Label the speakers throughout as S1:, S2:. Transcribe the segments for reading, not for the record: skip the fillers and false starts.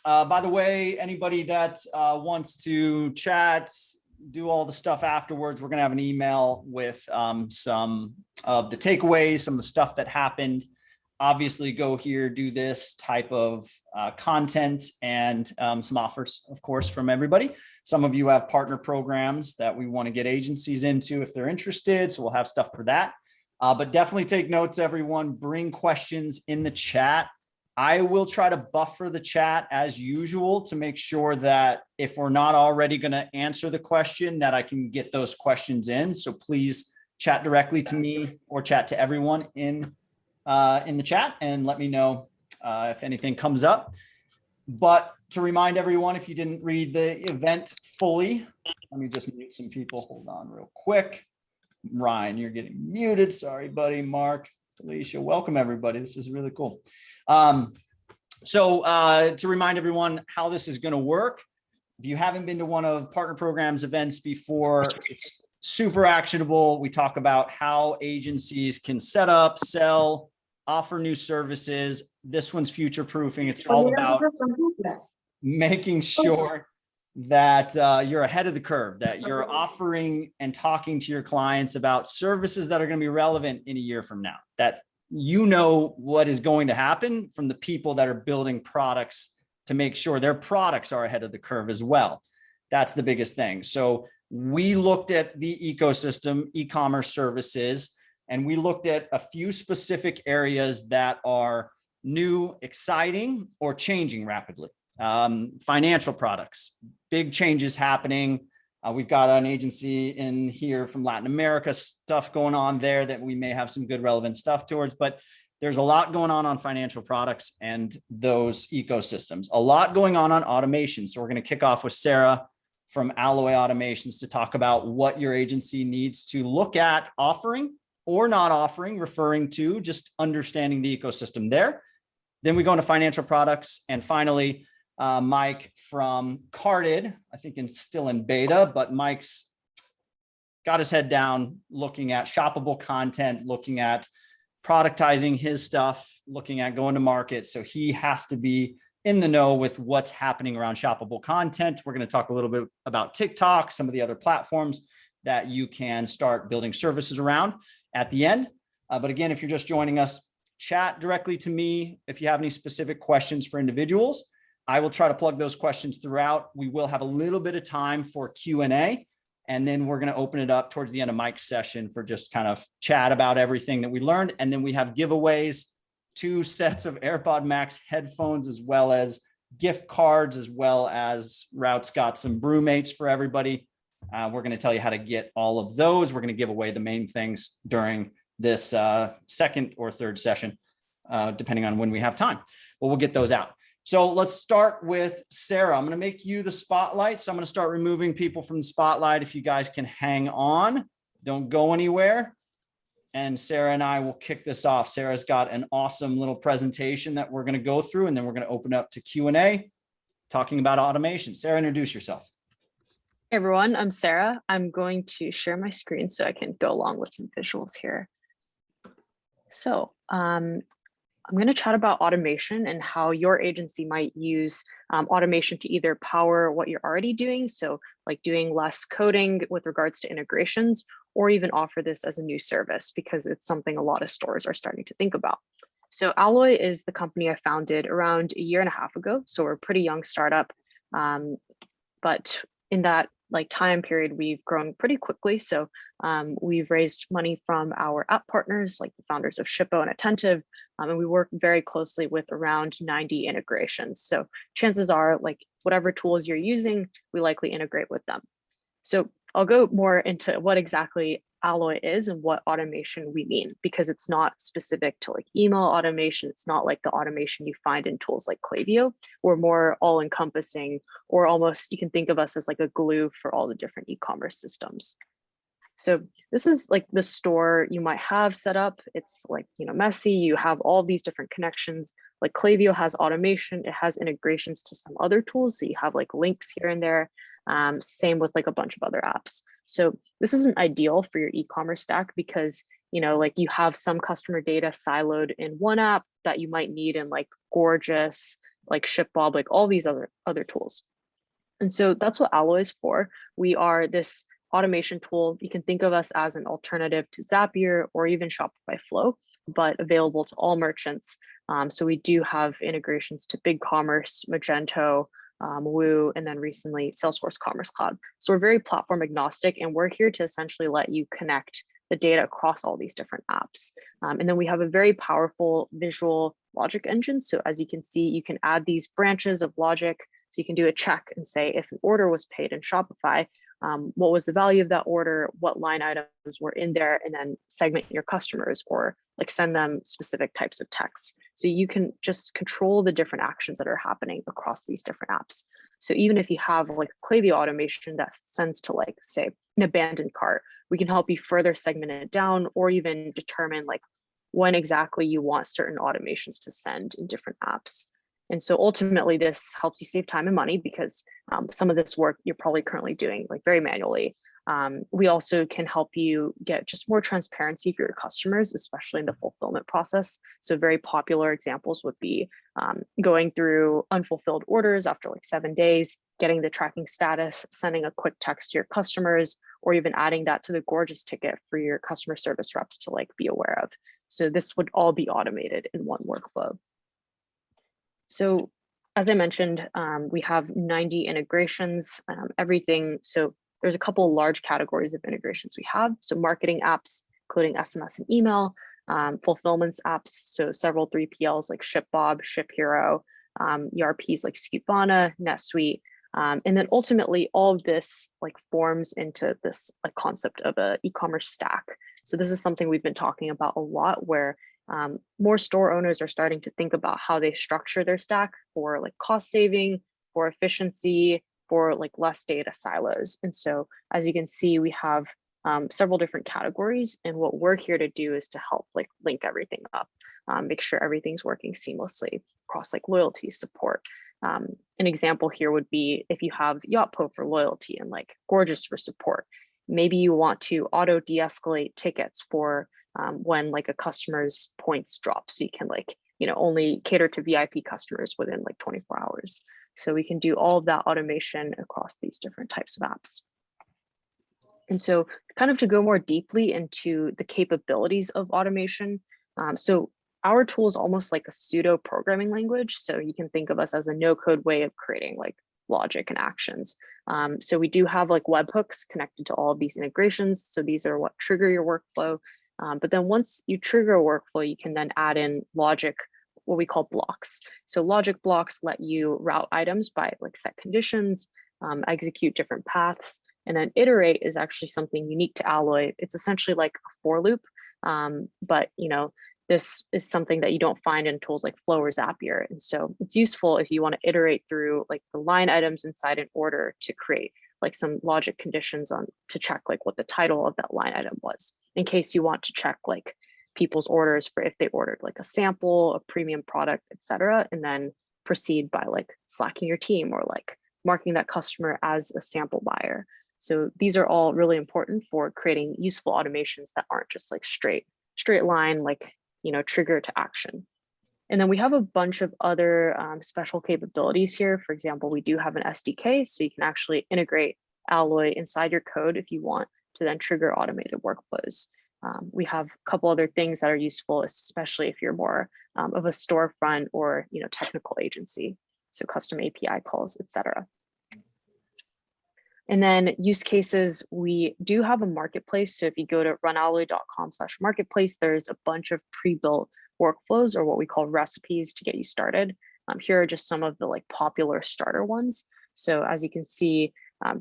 S1: By the way, anybody that wants to chat, do all the stuff afterwards, we're going to have an email with some of the takeaways, some of the stuff that happened. Obviously, go here, do this type of content and some offers, of course, from everybody. Some of you have partner programs that we want to get agencies into if they're interested. So we'll have stuff for that. But definitely take notes, everyone. Bring questions in the chat. I will try to buffer the chat as usual to make sure that if we're not already going to answer the question, that I can get those questions in. So please chat directly to me or chat to everyone in the chat and let me know if anything comes up. But to remind everyone, if you didn't read the event fully, let me just mute some people. Hold on real quick. Ryan, you're getting muted. Sorry, buddy. Mark, Alicia, welcome everybody. This is really cool. So to remind everyone how this is going to work, if you haven't been to one of Partner Programs events before, it's super actionable. We talk about how agencies can set up, sell, offer new services. This one's future proofing. It's all about making sure that you're ahead of the curve, that you're offering and talking to your clients about services that are going to be relevant in a year from now, that you know what is going to happen from the people that are building products to make sure their products are ahead of the curve as well. That's the biggest thing. So we looked at the ecosystem, e-commerce services, and we looked at a few specific areas that are new, exciting, or changing rapidly. Financial products, big changes happening. We've got an agency in here from Latin America, stuff going on there that we may have some good relevant stuff towards, but there's a lot going on financial products and those ecosystems, a lot going on automation. So we're going to kick off with Sara from Alloy Automations to talk about what your agency needs to look at offering or not offering, referring to just understanding the ecosystem there. Then we go into financial products. And finally, Mike from Carded, I think still in beta, but Mike's got his head down looking at shoppable content, looking at productizing his stuff, looking at going to market. So he has to be in the know with what's happening around shoppable content. We're going to talk a little bit about TikTok, some of the other platforms that you can start building services around at the end. But again, if you're just joining us, chat directly to me if you have any specific questions for individuals. I will try to plug those questions throughout. We will have a little bit of time for Q&A, and then we're going to open it up towards the end of Mike's session for just kind of chat about everything that we learned. And then we have giveaways, 2 sets of AirPod Max headphones, as well as gift cards, as well as Rout's got some brewmates for everybody. We're going to tell you how to get all of those. We're going to give away the main things during this second or third session, depending on when we have time. But we'll get those out. So let's start with Sara. I'm going to make you the spotlight. So I'm going to start removing people from the spotlight. If you guys can hang on, don't go anywhere. And Sara and I will kick this off. Sara's got an awesome little presentation that we're going to go through, and then we're going to open up to Q&A talking about automation. Sara, introduce yourself.
S2: Hey everyone, I'm Sara. I'm going to share my screen so I can go along with some visuals here. So I'm going to chat about automation and how your agency might use automation to either power what you're already doing, so like doing less coding with regards to integrations, or even offer this as a new service because it's something a lot of stores are starting to think about. So Alloy is the company I founded around 1.5 years ago, so we're a pretty young startup, but in that time period, we've grown pretty quickly. So we've raised money from our app partners, like the founders of Shippo and Attentive, and we work very closely with around 90 integrations. So chances are, whatever tools you're using, we likely integrate with them. So I'll go more into what exactly Alloy is and what automation we mean, because it's not specific to email automation. It's not like the automation you find in tools like Klaviyo. We're more all encompassing, or almost you can think of us as like a glue for all the different e-commerce systems. So this is the store you might have set up. It's messy. You have all these different connections. Like Klaviyo has automation. It has integrations to some other tools. So you have links here and there. Same with a bunch of other apps. So this isn't ideal for your e-commerce stack because, you have some customer data siloed in one app that you might need in gorgeous like ShipBob, like all these other tools. And so that's what Alloy is for. We are this automation tool. You can think of us as an alternative to Zapier or even Shopify Flow, but available to all merchants. So we do have integrations to BigCommerce, Magento, Woo, and then recently Salesforce Commerce Cloud. So we're very platform agnostic, and we're here to essentially let you connect the data across all these different apps. And then we have a very powerful visual logic engine. So as you can see, you can add these branches of logic. So you can do a check and say if an order was paid in Shopify, what was the value of that order, what line items were in there, and then segment your customers or like send them specific types of texts. So you can just control the different actions that are happening across these different apps. So even if you have like Klaviyo automation that sends to like, say, an abandoned cart, we can help you further segment it down or even determine like when exactly you want certain automations to send in different apps. And so ultimately this helps you save time and money because some of this work you're probably currently doing like very manually. We also can help you get just more transparency for your customers, especially in the fulfillment process. So very popular examples would be going through unfulfilled orders after like 7 days, getting the tracking status, sending a quick text to your customers, or even adding that to the gorgeous ticket for your customer service reps to like be aware of. So this would all be automated in one workflow. So as I mentioned, we have 90 integrations, everything. So there's a couple of large categories of integrations we have. So marketing apps, including SMS and email, fulfillments apps. So several 3PLs like ShipBob, ShipHero, ERPs like Skipana, NetSuite. And then ultimately all of this like forms into this like concept of a e-commerce stack. So this is something we've been talking about a lot where more store owners are starting to think about how they structure their stack for like cost saving, for efficiency, for like less data silos. And so as you can see, we have several different categories, and what we're here to do is to help like link everything up, make sure everything's working seamlessly across like loyalty support. An example here would be if you have Yotpo for loyalty and like Gorgeous for support. Maybe you want to auto de-escalate tickets for when like a customer's points drop, so you can like, you know, only cater to VIP customers within like 24 hours. So we can do all of that automation across these different types of apps. And so kind of to go more deeply into the capabilities of automation. So our tool is almost like a pseudo programming language. So you can think of us as a no code way of creating like logic and actions. So we do have like webhooks connected to all of these integrations. So these are what trigger your workflow. But then once you trigger a workflow, you can then add in logic, what we call blocks. So logic blocks let you route items by like set conditions, execute different paths, and then iterate is actually something unique to Alloy. It's essentially like a for loop, but you know, this is something that you don't find in tools like Flow or Zapier. And so it's useful if you want to iterate through like the line items inside an order to create like some logic conditions on to check like what the title of that line item was, in case you want to check like people's orders for if they ordered like a sample, a premium product, etc., and then proceed by like slacking your team or like marking that customer as a sample buyer. So these are all really important for creating useful automations that aren't just like straight line, like, you know, trigger to action. And then we have a bunch of other special capabilities here. For example, we do have an SDK, so you can actually integrate Alloy inside your code if you want to then trigger automated workflows. We have a couple other things that are useful, especially if you're more of a storefront or, you know, technical agency, so custom API calls, etc. And then use cases, we do have a marketplace. So if you go to runalloy.com/marketplace, there's a bunch of pre-built workflows or what we call recipes to get you started. Here are just some of the like popular starter ones. So as you can see,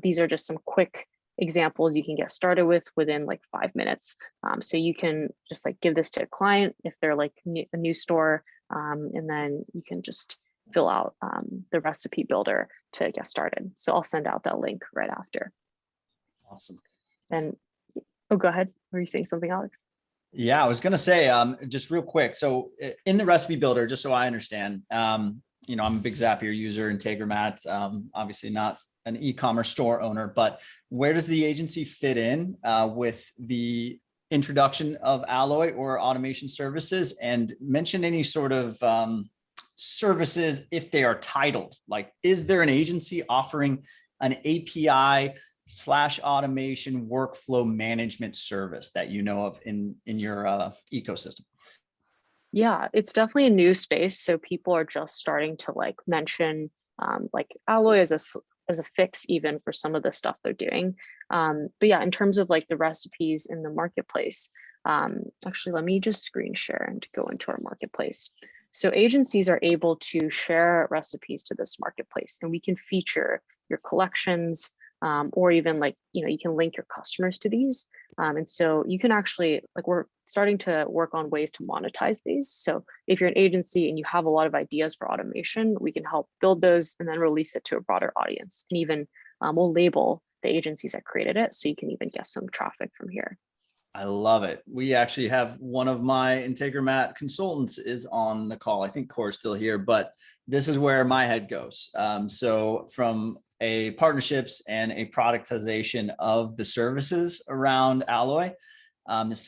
S2: these are just some quick examples you can get started with within like 5 minutes. So you can just like give this to a client if they're like a new store, and then you can just fill out the recipe builder to get started. So I'll send out that link right after.
S1: Awesome.
S2: And oh, go ahead. Were you saying something, Alex?
S1: Yeah, I was going to say just real quick. So in the recipe builder, just so I understand, you know, I'm a big Zapier user, Integromat, obviously not an e-commerce store owner, but where does the agency fit in with the introduction of Alloy or automation services? And mention any sort of services if they are titled? Like, is there an agency offering an API / automation workflow management service that you know of in your ecosystem?
S2: Yeah, it's definitely a new space. So people are just starting to like mention like Alloy as as a fix even for some of the stuff they're doing. But yeah, in terms of like the recipes in the marketplace, actually, let me just screen share and go into our marketplace. So agencies are able to share recipes to this marketplace, and we can feature your collections, or even like, you can link your customers to these. And so you can actually, like, we're starting to work on ways to monetize these. So if you're an agency and you have a lot of ideas for automation, we can help build those and then release it to a broader audience. And even we'll label the agencies that created it, so you can even get some traffic from here.
S1: I love it. We actually have one of my Integromat consultants is on the call. I think Core's still here, but this is where my head goes. So from a partnerships and a productization of the services around Alloy,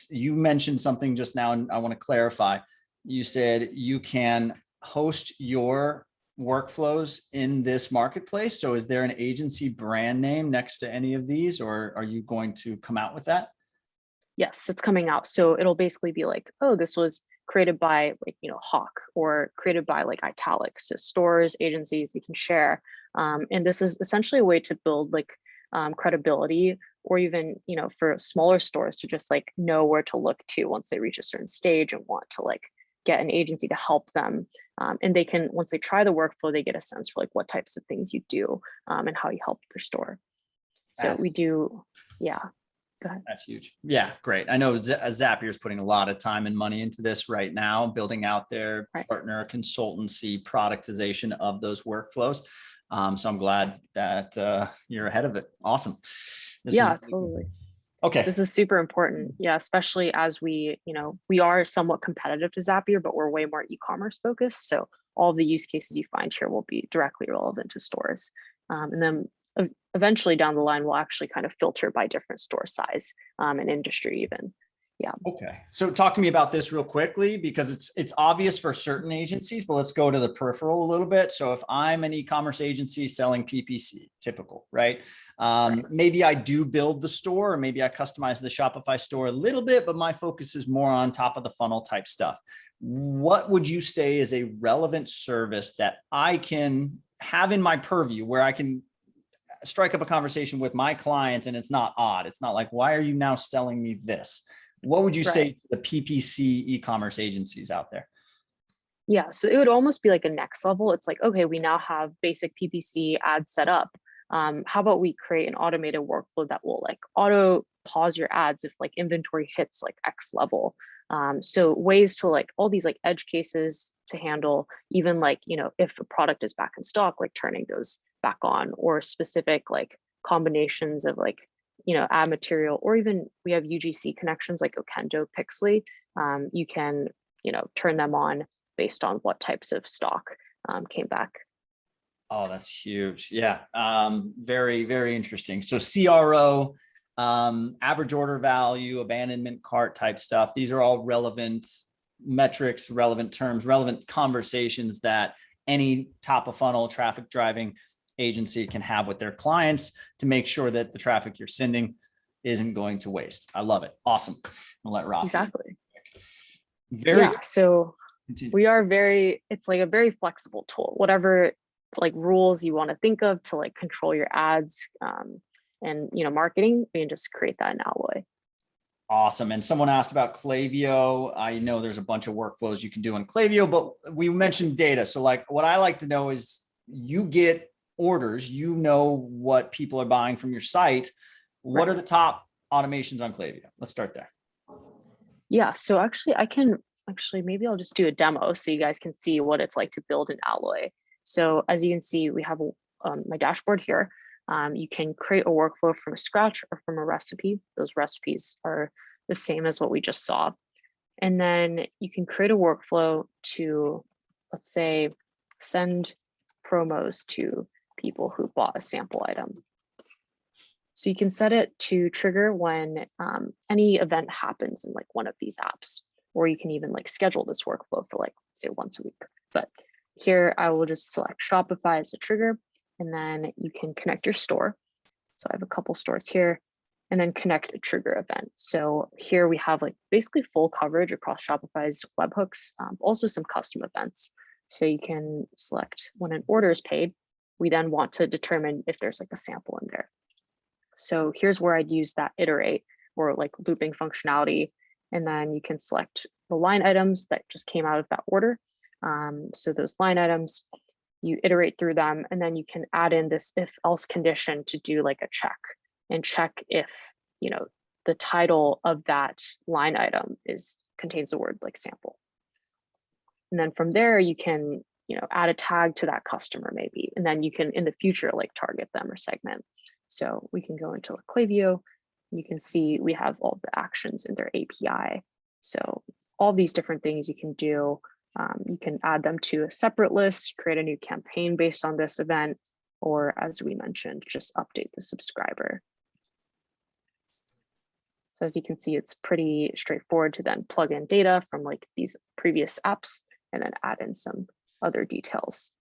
S1: you mentioned something just now, and I want to clarify. You said you can host your workflows in this marketplace. So is there an agency brand name next to any of these, or are you going to come out with that?
S2: Yes, it's coming out. So it'll basically be like, oh, this was created by like, Hawk, or created by like Italics. So stores, agencies, you can share. And this is essentially a way to build like credibility, or even, for smaller stores to just like know where to look to once they reach a certain stage and want to like get an agency to help them. And they can, once they try the workflow, they get a sense for like what types of things you do, and how you help their store. So we do, yeah. Go ahead.
S1: That's huge. Yeah, great. I know Zapier is putting a lot of time and money into this right now, building out their partner consultancy productization of those workflows. So I'm glad that you're ahead of it. Awesome.
S2: Totally.
S1: Okay.
S2: This is super important. Yeah, especially as we are somewhat competitive to Zapier, but we're way more e-commerce focused. So all of the use cases you find here will be directly relevant to stores. And then eventually down the line, we'll actually kind of filter by different store size and industry even. Yeah.
S1: Okay. So talk to me about this real quickly, because it's obvious for certain agencies, but let's go to the peripheral a little bit. So if I'm an e-commerce agency selling PPC, typical, right? Maybe I do build the store, or maybe I customize the Shopify store a little bit, but my focus is more on top of the funnel type stuff. What would you say is a relevant service that I can have in my purview where I can strike up a conversation with my clients and it's not odd? It's not like, why are you now selling me this? What would you say to the PPC e-commerce agencies out there?
S2: Yeah, so it would almost be like a next level. It's like, okay, we now have basic PPC ads set up. How about we create an automated workflow that will like auto pause your ads if like inventory hits like X level. So ways to like all these like edge cases to handle, even like, if a product is back in stock, like turning those back on, or specific like combinations of like, ad material, or even we have UGC connections like Okendo, Pixley. You can, turn them on based on what types of stock came back.
S1: Oh, that's huge. Yeah. Very, very interesting. So CRO, average order value, abandonment cart type stuff. These are all relevant metrics, relevant terms, relevant conversations that any top of funnel traffic driving agency can have with their clients to make sure that the traffic you're sending isn't going to waste. I love it. Awesome. I'll let Rob.
S2: Exactly.
S1: So
S2: we are it's like a very flexible tool, whatever like rules you want to think of to like control your ads and marketing, we can just create that in Alloy.
S1: Awesome. And someone asked about Klaviyo. I know there's a bunch of workflows you can do on Klaviyo, but we mentioned data. So like what I like to know is you get orders, what people are buying from your site. What are the top automations on Klaviyo? Let's start there.
S2: Yeah, so actually maybe I'll just do a demo so you guys can see what it's like to build an Alloy. So as you can see, we have my dashboard here. You can create a workflow from scratch or from a recipe. Those recipes are the same as what we just saw. And then you can create a workflow to, let's say, send promos to people who bought a sample item. So you can set it to trigger when any event happens in like one of these apps, or you can even like schedule this workflow for like, say, once a week. But here I will just select Shopify as a trigger, and then you can connect your store. So I have a couple stores here, and then connect a trigger event. So here we have like basically full coverage across Shopify's webhooks, also some custom events. So you can select when an order is paid, we then want to determine if there's like a sample in there. So here's where I'd use that iterate or like looping functionality. And then you can select the line items that just came out of that order. So those line items, you iterate through them, and then you can add in this if else condition to do like a check and check if, you know, the title of that line item contains the word like sample. And then from there, you can, you know, add a tag to that customer maybe, and then you can in the future like target them or segment. So we can go into Klaviyo. You can see we have all the actions in their API. So all these different things you can do. You can add them to a separate list, create a new campaign based on this event, or as we mentioned, just update the subscriber. So as you can see, it's pretty straightforward to then plug in data from like these previous apps and then add in some other details.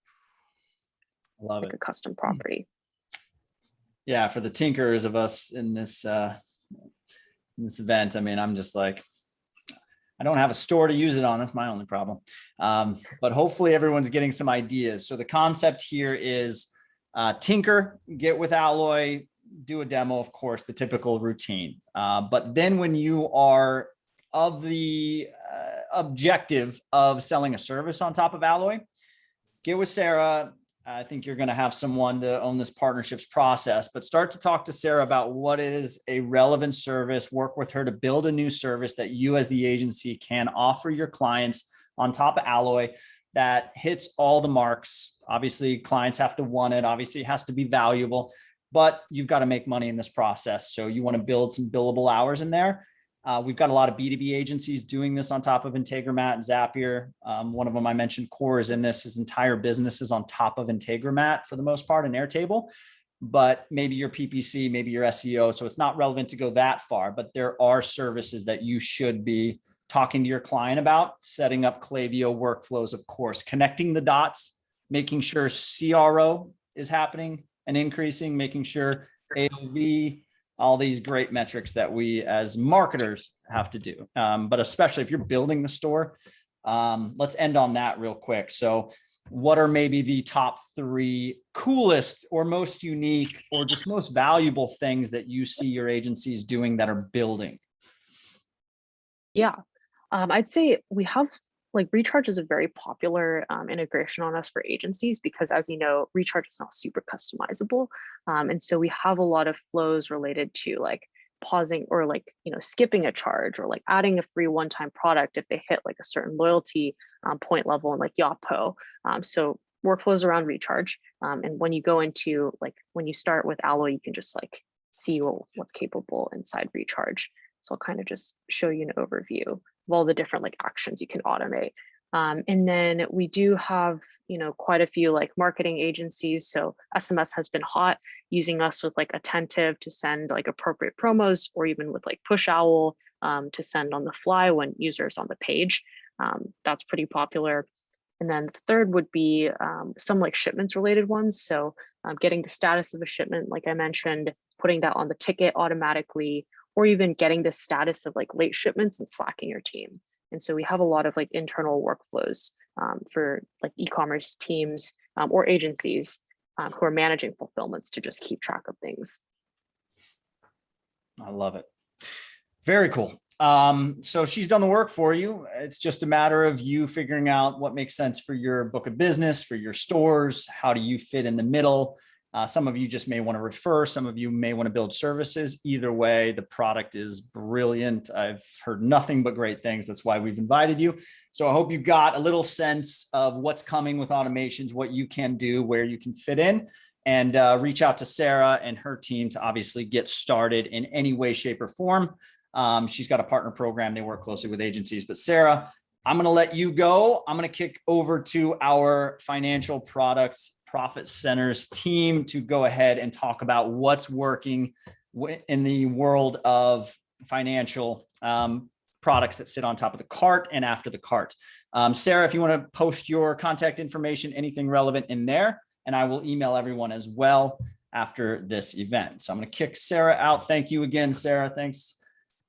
S1: Love
S2: like
S1: it.
S2: a custom property.
S1: Yeah, for the tinkers of us in this event, I mean, I'm just like, I don't have a store to use it on. That's my only problem. But hopefully everyone's getting some ideas. So the concept here is tinker, get with Alloy, do a demo, of course, the typical routine. But then when you are of the objective of selling a service on top of Alloy, get with Sara. I think you're going to have someone to own this partnerships process, but start to talk to Sara about what is a relevant service, work with her to build a new service that you as the agency can offer your clients on top of Alloy that hits all the marks. Obviously, clients have to want it. Obviously, it has to be valuable, but you've got to make money in this process. So you want to build some billable hours in there. We've got a lot of B2B agencies doing this on top of Integromat and Zapier. One of them I mentioned, Core, is in this. His entire business is on top of Integromat for the most part in Airtable, but maybe your PPC, maybe your SEO. So it's not relevant to go that far, but there are services that you should be talking to your client about, setting up Klaviyo workflows, of course, connecting the dots, making sure CRO is happening and increasing, making sure AOV, all these great metrics that we as marketers have to do. But especially if you're building the store, let's end on that real quick. So what are maybe the top 3 coolest or most unique or just most valuable things that you see your agencies doing that are building?
S2: Yeah, I'd say we have like Recharge is a very popular integration on us for agencies because, as you know, Recharge is not super customizable. And so we have a lot of flows related to like pausing or like, you know, skipping a charge or like adding a free one-time product if they hit like a certain loyalty point level in like Yotpo. So workflows around Recharge. And when you go into like, when you start with Alloy, you can just like see what's capable inside Recharge. So I'll kind of just show you an overview of all the different like actions you can automate. And then we do have, you know, quite a few like marketing agencies. So SMS has been hot, using us with like Attentive to send like appropriate promos, or even with like Push Owl to send on the fly when users on the page. That's pretty popular. And then the third would be some like shipments related ones. So getting the status of a shipment, like I mentioned, putting that on the ticket automatically, or even getting the status of like late shipments and slacking your team. And so we have a lot of like internal workflows for like e-commerce teams or agencies who are managing fulfillments to just keep track of things.
S1: I love it. Very cool. So she's done the work for you. It's just a matter of you figuring out what makes sense for your book of business, for your stores. How do you fit in the middle? Some of you just may want to refer, some of you may want to build services. Either way, the product is brilliant. I've heard nothing but great things. That's why we've invited you. So I hope you got a little sense of what's coming with automations, what you can do, where you can fit in, and reach out to Sara and her team to obviously get started in any way, shape, or form. She's got a partner program. They work closely with agencies. But Sara, I'm going to let you go. I'm going to kick over to our financial products profit centers team to go ahead and talk about what's working in the world of financial products that sit on top of the cart and after the cart. Sarah, if you want to post your contact information, anything relevant in there, and I will email everyone as well after this event. So I'm going to kick Sarah out. Thank you again, Sarah. Thanks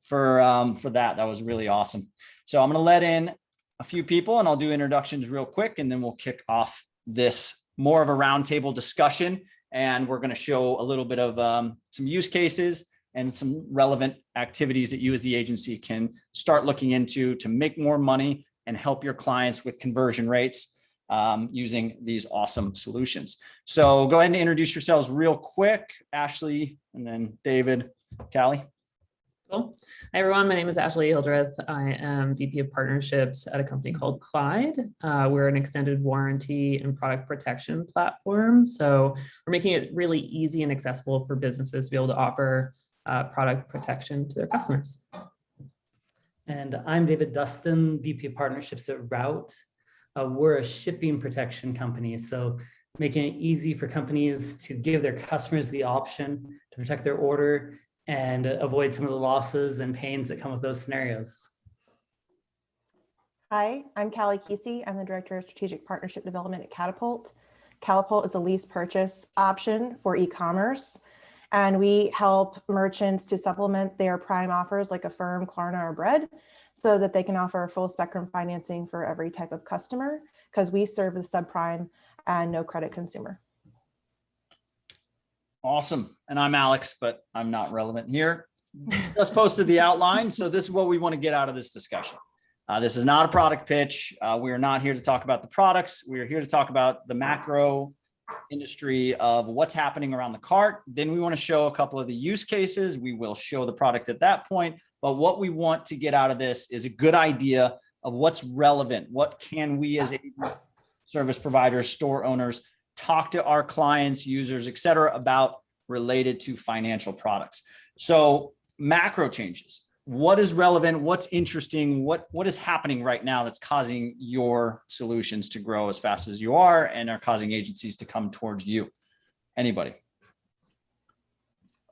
S1: for that. That was really awesome. So I'm going to let in a few people and I'll do introductions real quick, and then we'll kick off this more of a roundtable discussion. And we're going to show a little bit of some use cases and some relevant activities that you as the agency can start looking into to make more money and help your clients with conversion rates using these awesome solutions. So go ahead and introduce yourselves real quick, Ashley, and then David, Callie.
S3: Cool. Hi, everyone. My name is Ashley Hildreth. I am VP of Partnerships at a company called Clyde. We're an extended warranty and product protection platform. So we're making it really easy and accessible for businesses to be able to offer product protection to their customers.
S4: And I'm David Dustin, VP of Partnerships at Route. We're a shipping protection company. So making it easy for companies to give their customers the option to protect their order and avoid some of the losses and pains that come with those scenarios.
S5: Hi, I'm Keesee. I'm the Director of Strategic Partnership Development at Katapult. Katapult is a lease purchase option for e-commerce, and we help merchants to supplement their prime offers like Affirm, Klarna, or Bread, so that they can offer full spectrum financing for every type of customer, because we serve the subprime and no credit consumer.
S1: Awesome. And I'm Alex, but I'm not relevant here. Just posted the outline. So this is what we want to get out of this discussion. This is not a product pitch. We are not here to talk about the products. We are here to talk about the macro industry of what's happening around the cart. Then we want to show a couple of the use cases. We will show the product at that point. But what we want to get out of this is a good idea of what's relevant. What can we as service providers, store owners, talk to our clients, users, et cetera, about related to financial products. So macro changes. What is relevant? What's interesting? What is happening right now that's causing your solutions to grow as fast as you are and are causing agencies to come towards you? Anybody?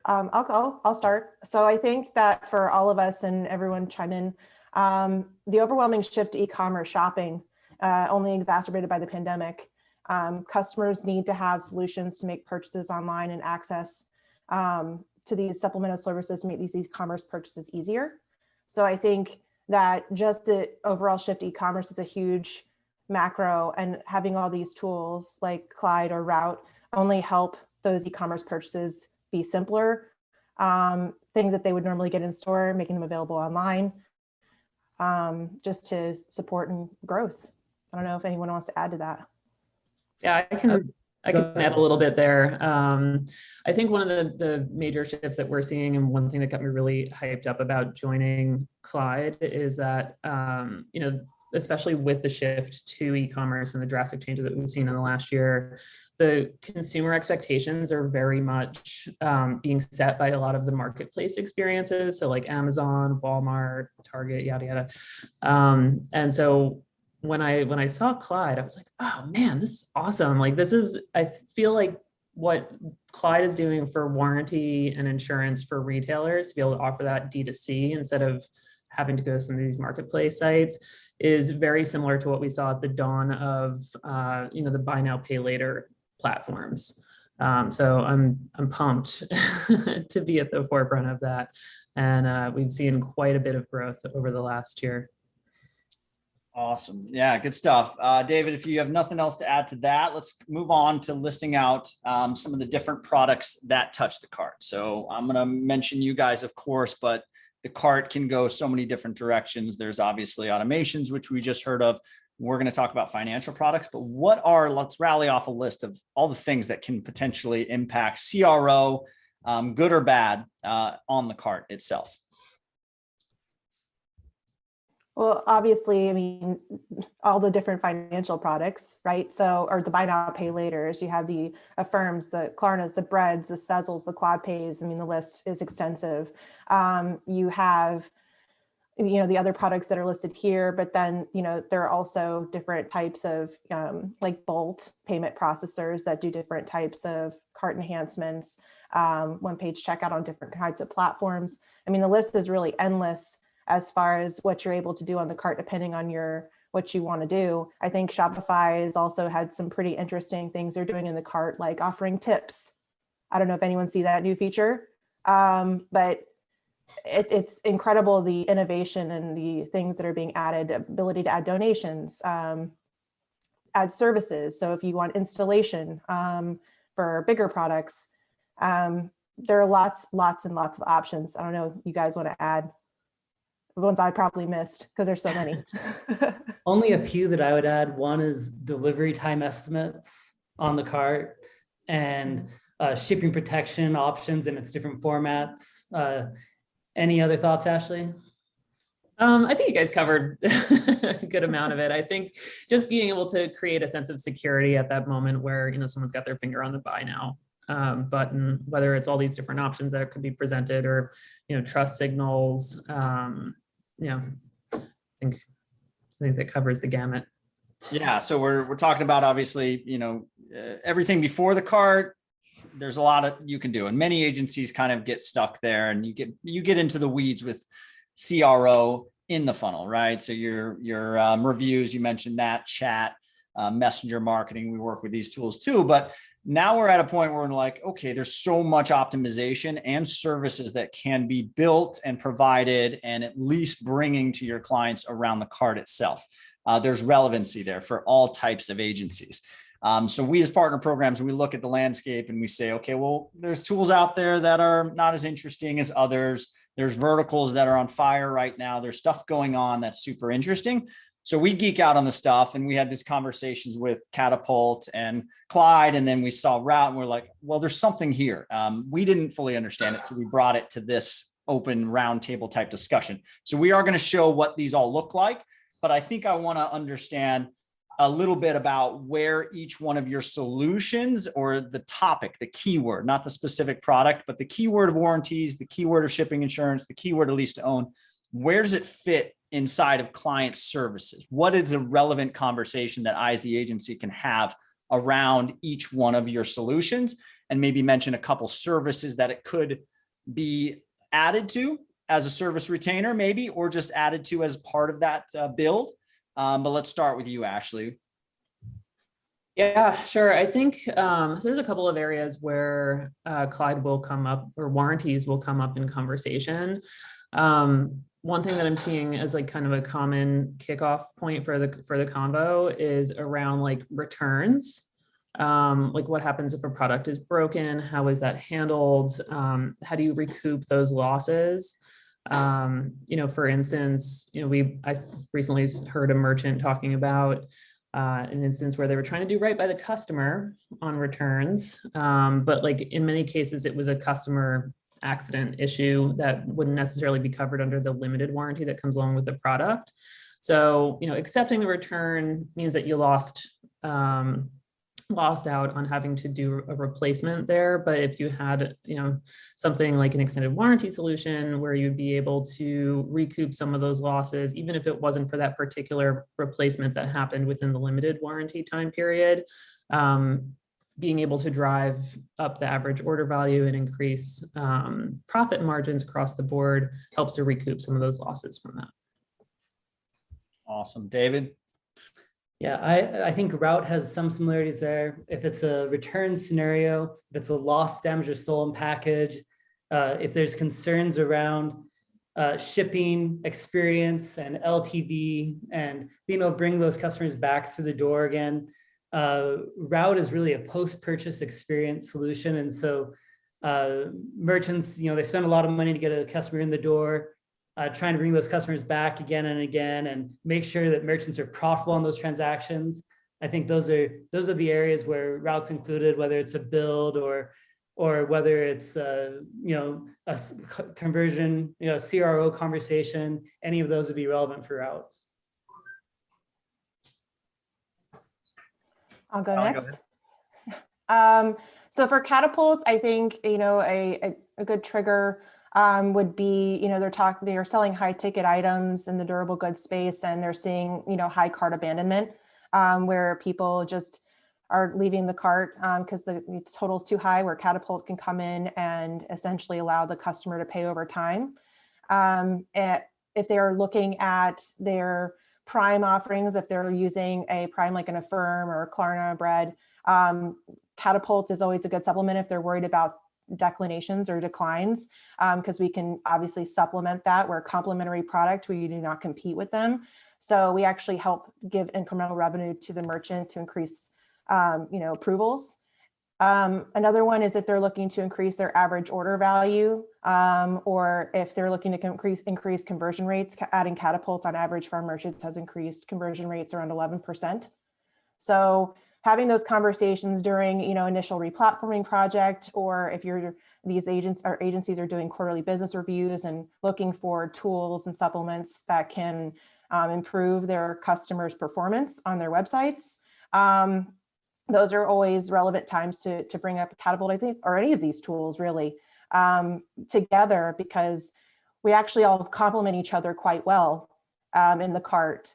S5: I'll start. So I think that for all of us, and everyone chime in, the overwhelming shift to e-commerce shopping, only exacerbated by the pandemic. Customers need to have solutions to make purchases online and access to these supplemental services to make these e-commerce purchases easier. So I think that just the overall shift to e-commerce is a huge macro, and having all these tools like Clyde or Route only help those e-commerce purchases be simpler. Things that they would normally get in store, making them available online, just to support and growth. I don't know if anyone wants to add to that.
S3: Yeah, I can add a little bit there. I think one of the major shifts that we're seeing, and one thing that got me really hyped up about joining Clyde, is that, especially with the shift to e-commerce and the drastic changes that we've seen in the last year, the consumer expectations are very much being set by a lot of the marketplace experiences. So like Amazon, Walmart, Target, yada, yada. And so when I saw Clyde, I was like, oh man, this is awesome. Like I feel like what Clyde is doing for warranty and insurance for retailers to be able to offer that D2C instead of having to go to some of these marketplace sites is very similar to what we saw at the dawn of the buy now, pay later platforms. So I'm pumped to be at the forefront of that. And we've seen quite a bit of growth over the last year.
S1: Awesome. Yeah, good stuff. David, if you have nothing else to add to that, let's move on to listing out some of the different products that touch the cart. So I'm going to mention you guys, of course, but the cart can go so many different directions. There's obviously automations, which we just heard of. We're going to talk about financial products, but let's rally off a list of all the things that can potentially impact CRO, good or bad, on the cart itself.
S5: Well, obviously, I mean, all the different financial products, right? So, or the buy now, pay laters, you have the Affirms, the Klarnas, the Breads, the Sezzles, the Quad Pays. I mean, the list is extensive. You have, the other products that are listed here, but then, there are also different types of like Bolt payment processors that do different types of cart enhancements, one-page checkout on different types of platforms. I mean, the list is really endless as far as what you're able to do on the cart, depending on what you want to do. I think Shopify has also had some pretty interesting things they're doing in the cart, like offering tips. I don't know if anyone see that new feature, but it's incredible, the innovation and the things that are being added, ability to add donations, add services. So if you want installation for bigger products, there are lots and lots of options. I don't know, you guys want to add the ones I probably missed because there's so many.
S4: Only a few that I would add. One is delivery time estimates on the cart, and shipping protection options in its different formats. Any other thoughts, Ashley?
S3: I think you guys covered a good amount of it. I think just being able to create a sense of security at that moment where, you know, someone's got their finger on the buy now button, whether it's all these different options that could be presented, or, you know, trust signals. You know, I think that covers the gamut.
S1: Yeah, so we're talking about, obviously, you know, everything before the cart. There's a lot of you can do, and many agencies kind of get stuck there, and you get into the weeds with CRO in the funnel, right? So your reviews, you mentioned that, chat, messenger marketing. We work with these tools too, but now we're at a point where we're like, okay, there's so much optimization and services that can be built and provided, and at least bringing to your clients around the cart itself. There's relevancy there for all types of agencies. So we as partner programs, we look at the landscape and we say, okay, well, there's tools out there that are not as interesting as others. There's verticals that are on fire right now. There's stuff going on that's super interesting. So we geek out on the stuff, and we had these conversations with Katapult and Clyde, and then we saw Route, and we're like, well, there's something here. We didn't fully understand it, so we brought it to this open roundtable type discussion. So we are going to show what these all look like, but I think I want to understand a little bit about where each one of your solutions, or the topic, the keyword, not the specific product, but the keyword of warranties, the keyword of shipping insurance, the keyword of lease to own, where does it fit inside of client services? What is a relevant conversation that I, as the agency, can have around each one of your solutions? And maybe mention a couple services that it could be added to as a service retainer, maybe, or just added to as part of that build. But let's start with you, Ashley.
S3: Yeah, sure. I think there's a couple of areas where Clyde will come up, or warranties will come up in conversation. One thing that I'm seeing as like kind of a common kickoff point for the combo is around like returns. Like what happens if a product is broken? How is that handled? How do you recoup those losses? You know, for instance, you know, I recently heard a merchant talking about an instance where they were trying to do right by the customer on returns. But like in many cases, it was a customer accident issue that wouldn't necessarily be covered under the limited warranty that comes along with the product. So, you know, accepting the return means that you lost out on having to do a replacement there. But if you had, you know, something like an extended warranty solution where you'd be able to recoup some of those losses, even if it wasn't for that particular replacement that happened within the limited warranty time period, being able to drive up the average order value and increase profit margins across the board helps to recoup some of those losses from that.
S1: Awesome. David?
S4: Yeah, I think Route has some similarities there. If it's a return scenario, if it's a lost, damaged, or stolen package, if there's concerns around shipping experience and LTV and being able to bring those customers back through the door again, Route is really a post-purchase experience solution. And so merchants, you know, they spend a lot of money to get a customer in the door, trying to bring those customers back again and again, and make sure that merchants are profitable on those transactions. I think those are the areas where Route's included, whether it's a build or whether it's you know, a conversion, you know, CRO conversation. Any of those would be relevant for Route.
S5: I'll go next. So for Katapults, I think, you know, a good trigger would be, you know, they're selling high ticket items in the durable goods space, and they're seeing, you know, high cart abandonment, where people just are leaving the cart because the total is too high, where Katapult can come in and essentially allow the customer to pay over time. If they are looking at their Prime offerings, if they're using a Prime like an Affirm or Klarna bread. Katapult is always a good supplement if they're worried about declinations or declines, because we can obviously supplement that. We're a complementary product. We do not compete with them. So we actually help give incremental revenue to the merchant to increase approvals. Another one is if they're looking to increase their average order value, or if they're looking to increase conversion rates. Adding Katapult on average for our merchants has increased conversion rates around 11%. So having those conversations during initial replatforming project, or if these agencies are doing quarterly business reviews and looking for tools and supplements that can improve their customers' performance on their websites. Those are always relevant times to bring up Katapult, I think, or any of these tools really together, because we actually all complement each other quite well in the cart.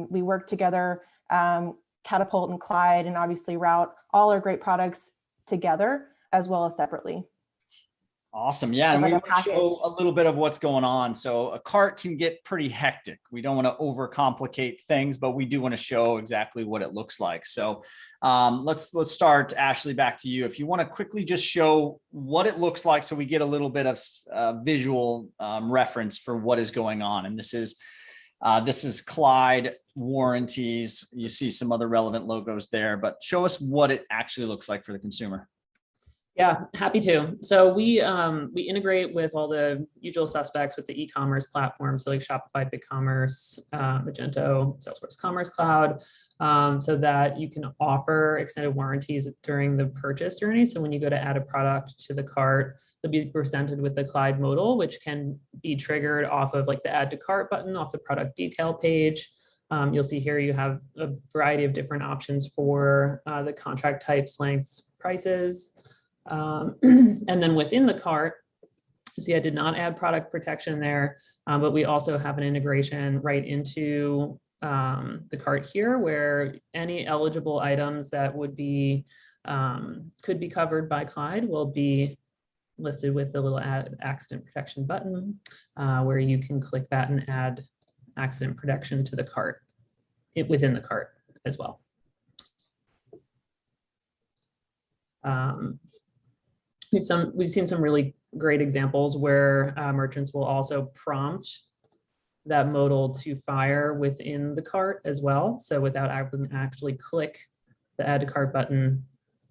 S5: We work together, Katapult and Clyde, and obviously Route, all are great products together as well as separately.
S1: Awesome. Yeah. And
S5: Like
S1: we
S5: a
S1: want to show a little bit of what's going on. So a cart can get pretty hectic. We don't want to overcomplicate things, but we do want to show exactly what it looks like. So let's start, Ashley, back to you. If you want to quickly just show what it looks like so we get a little bit of visual reference for what is going on. And this is Clyde warranties. You see some other relevant logos there, but show us what it actually looks like for the consumer.
S3: Yeah, happy to. So we integrate with all the usual suspects with the e-commerce platforms, so like Shopify, BigCommerce, Magento, Salesforce Commerce Cloud, so that you can offer extended warranties during the purchase journey. So when you go to add a product to the cart, they'll be presented with the Clyde modal, which can be triggered off of like the add to cart button off the product detail page. You'll see here you have a variety of different options for the contract types, lengths, prices. And then within the cart, see, I did not add product protection there, but we also have an integration right into the cart here, where any eligible items that would be could be covered by Clyde will be listed with the little add accident protection button, where you can click that and add accident protection to the cart, within the cart as well. We've seen some really great examples where merchants will also prompt that modal to fire within the cart as well. So without having to actually click the add to cart button,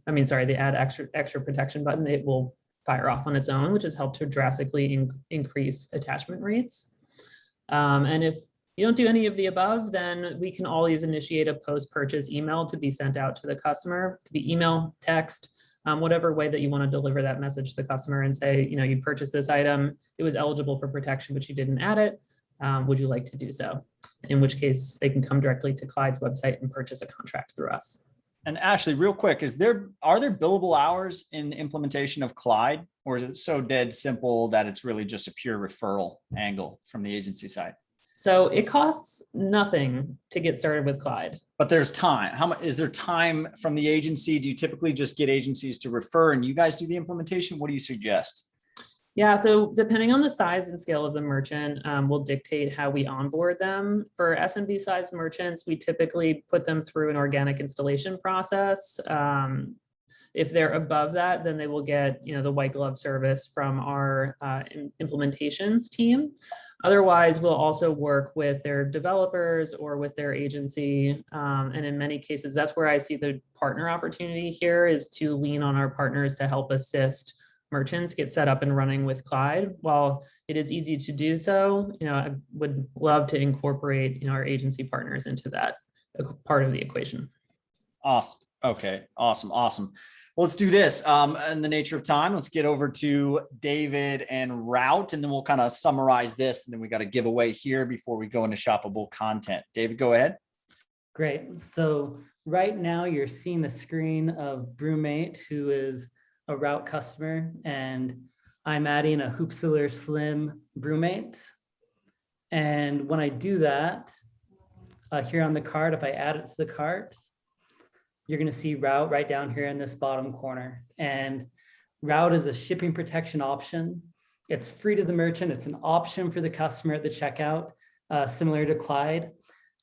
S3: the add extra protection button, it will fire off on its own, which has helped to drastically increase attachment rates. And if you don't do any of the above, then we can always initiate a post-purchase email to be sent out to the customer. It could be email, text, whatever way that you want to deliver that message to the customer and say, you purchased this item, it was eligible for protection, but you didn't add it. Would you like to do so? In which case they can come directly to Clyde's website and purchase a contract through us.
S1: And Ashley, real quick, are there billable hours in the implementation of Clyde, or is it so dead simple that it's really just a pure referral angle from the agency side?
S3: So it costs nothing to get started with Clyde.
S1: But there's time. How much is there time from the agency? Do you typically just get agencies to refer and you guys do the implementation? What do you suggest?
S3: Yeah, so depending on the size and scale of the merchant, will dictate how we onboard them. For SMB size merchants, we typically put them through an organic installation process. If they're above that, then they will get the white glove service from our implementations team. Otherwise, we'll also work with their developers or with their agency. And in many cases, that's where I see the partner opportunity here, is to lean on our partners to help assist merchants get set up and running with Clyde. While it is easy to do so, I would love to incorporate our agency partners into that part of the equation.
S1: Awesome. Okay. Awesome. Well, let's do this. In the nature of time, let's get over to David and Route, and then we'll kind of summarize this. And then we got a giveaway here before we go into shoppable content. David, go ahead.
S4: Great. So right now you're seeing the screen of Brewmate, who is a Route customer, and I'm adding a Hoopsler Slim Brewmate. And when I do that, here on the cart, if I add it to the cart, you're going to see Route right down here in this bottom corner. And Route is a shipping protection option. It's free to the merchant. It's an option for the customer at the checkout, similar to Clyde.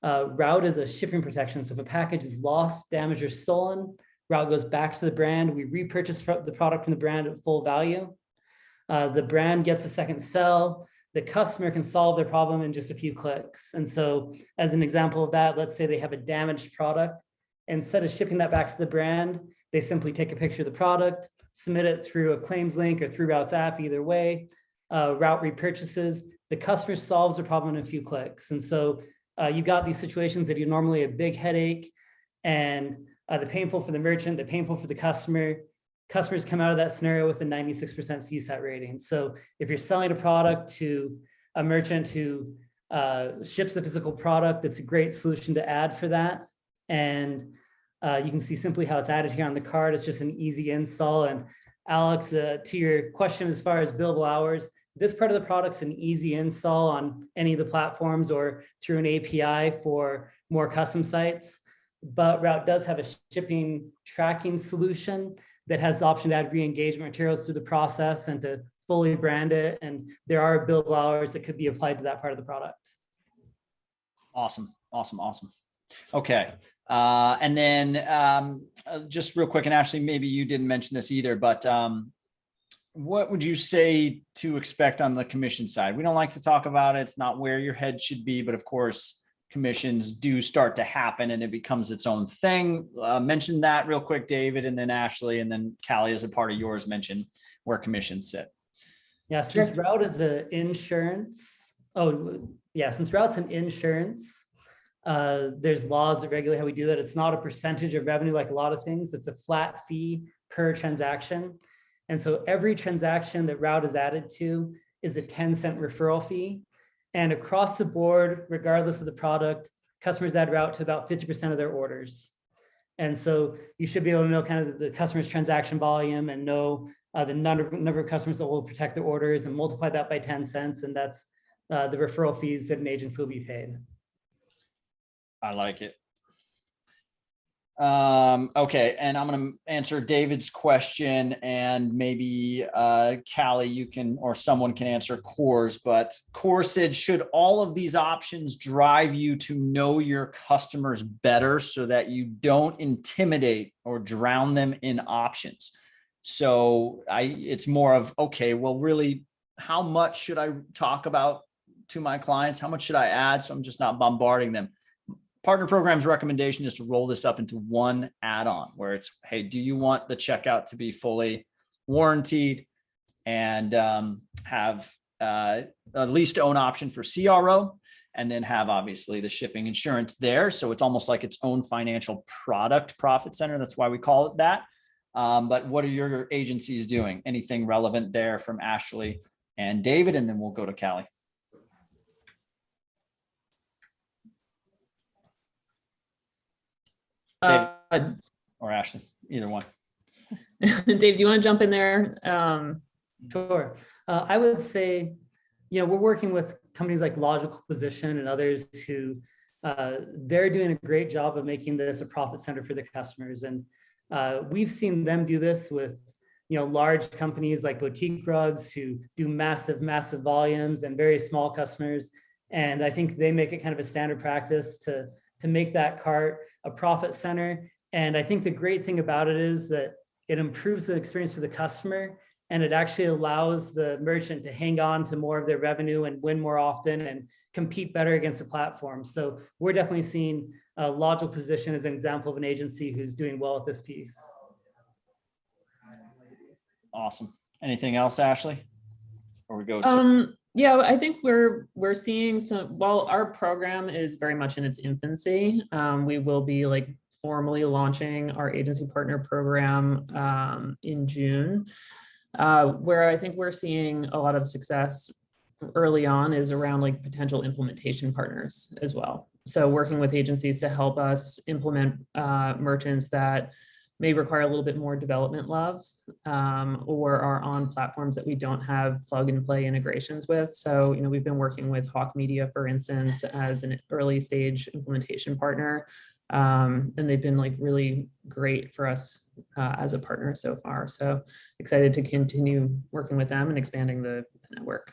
S4: Route is a shipping protection. So if a package is lost, damaged, or stolen, Route goes back to the brand. We repurchase the product from the brand at full value. The brand gets a second sell. The customer can solve their problem in just a few clicks. And so as an example of that, let's say they have a damaged product. Instead of shipping that back to the brand, they simply take a picture of the product, submit it through a claims link or through Route's app, either way. Route repurchases. The customer solves the problem in a few clicks. And so you got these situations that are normally a big headache, and the painful for the merchant, the painful for the customer. Customers come out of that scenario with a 96% CSAT rating. So if you're selling a product to a merchant who ships a physical product, it's a great solution to add for that. And you can see simply how it's added here on the card. It's just an easy install. And Alex, to your question as far as billable hours, this part of the product's an easy install on any of the platforms or through an API for more custom sites. But Route does have a shipping tracking solution that has the option to add re-engagement materials through the process and to fully brand it. And there are billable hours that could be applied to that part of the product.
S1: Awesome. Okay. And then just real quick, and Ashley, maybe you didn't mention this either, but what would you say to expect on the commission side? We don't like to talk about it. It's not where your head should be, but of course, commissions do start to happen and it becomes its own thing. Mention that real quick, David, and then Ashley, and then Callie, as a part of yours, mention where commissions sit.
S4: Yeah, since Route is an insurance. Since Route's an insurance, there's laws that regulate how we do that. It's not a percentage of revenue like a lot of things. It's a flat fee per transaction. And so every transaction that Route is added to is a 10-cent referral fee. And across the board, regardless of the product, customers add Route to about 50% of their orders. And so you should be able to know kind of the customer's transaction volume and know the number of customers that will protect their orders and multiply that by 10 cents. And that's the referral fees that an agency will be paid.
S1: I like it. Okay, and I'm going to answer David's question, and maybe Callie, you can, or someone can answer Core's, but Core said, should all of these options drive you to know your customers better so that you don't intimidate or drown them in options? So it's more of, okay, well, really, how much should I talk about to my clients? How much should I add? So I'm just not bombarding them. Partner Program's recommendation is to roll this up into one add-on where it's, hey, do you want the checkout to be fully warranted and have a lease-to-own option for CRO, and then have obviously the shipping insurance there. So it's almost like its own financial product profit center. That's why we call it that. But what are your agencies doing? Anything relevant there from Ashley and David? And then we'll go to Callie. Or Ashley, either one.
S3: Dave, do you want to jump in there?
S4: Sure. I would say, we're working with companies like Logical Position and others who they're doing a great job of making this a profit center for the customers. And we've seen them do this with, large companies like Boutique Rugs who do massive volumes, and very small customers. And I think they make it kind of a standard practice to make that cart a profit center. And I think the great thing about it is that it improves the experience for the customer, and it actually allows the merchant to hang on to more of their revenue and win more often and compete better against the platform. So we're definitely seeing a Logical Position as an example of an agency who's doing well at this piece.
S1: Awesome. Anything else, Ashley? Or we go to
S3: yeah, I think we're seeing some, while our program is very much in its infancy, we will be formally launching our agency partner program in June, where I think we're seeing a lot of success early on is around potential implementation partners as well. So working with agencies to help us implement merchants that may require a little bit more development love, or are on platforms that we don't have plug and play integrations with. So, we've been working with Hawk Media, for instance, as an early stage implementation partner. And they've been really great for us as a partner so far. So excited to continue working with them and expanding the network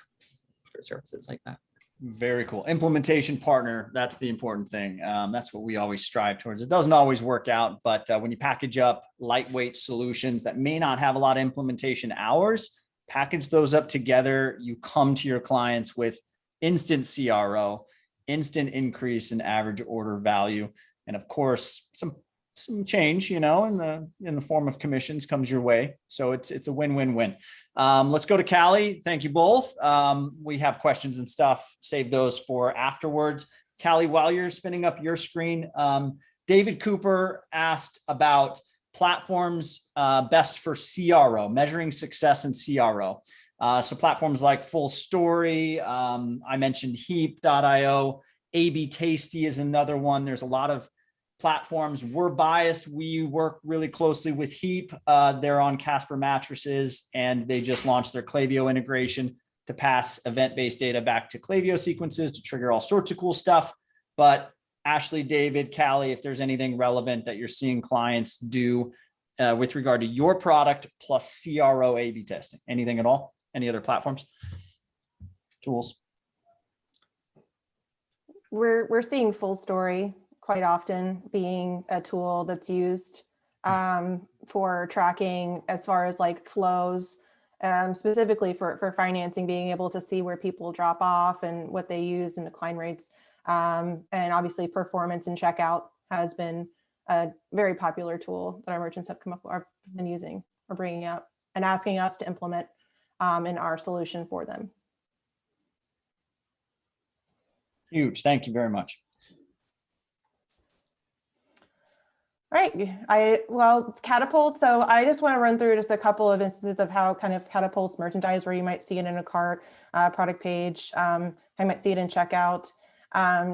S3: for services like that.
S1: Very cool. Implementation partner. That's the important thing. That's what we always strive towards. It doesn't always work out, but when you package up lightweight solutions that may not have a lot of implementation hours, package those up together, you come to your clients with instant CRO, instant increase in average order value. And of course, some change, in the form of commissions comes your way. So it's a win-win-win. Let's go to Callie. Thank you both. We have questions and stuff. Save those for afterwards. Callie, while you're spinning up your screen, David Cooper asked about platforms best for CRO, measuring success in CRO. So platforms like Full Story, I mentioned Heap.io, AB Tasty is another one. There's a lot of platforms. We're biased. We work really closely with Heap. They're on Casper mattresses, and they just launched their Klaviyo integration to pass event-based data back to Klaviyo sequences to trigger all sorts of cool stuff. But Ashley, David, Callie, if there's anything relevant that you're seeing clients do with regard to your product plus CRO A/B testing, anything at all? Any other platforms, tools?
S5: We're seeing Full Story quite often being a tool that's used for tracking as far as like flows, specifically for financing, being able to see where people drop off and what they use and decline rates. And obviously performance and checkout has been a very popular tool that our merchants have been using or bringing out and asking us to implement in our solution for them.
S1: Huge. Thank you very much.
S5: Right. Katapult. So I just want to run through just a couple of instances of how kind of Katapult's merchandise, where you might see it in a cart, product page. I might see it in checkout.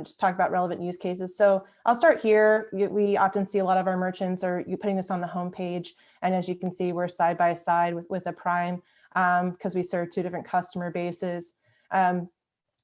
S5: Just talk about relevant use cases. So I'll start here. We often see a lot of our merchants are putting this on the home page. And as you can see, we're side by side with a Prime because we serve two different customer bases.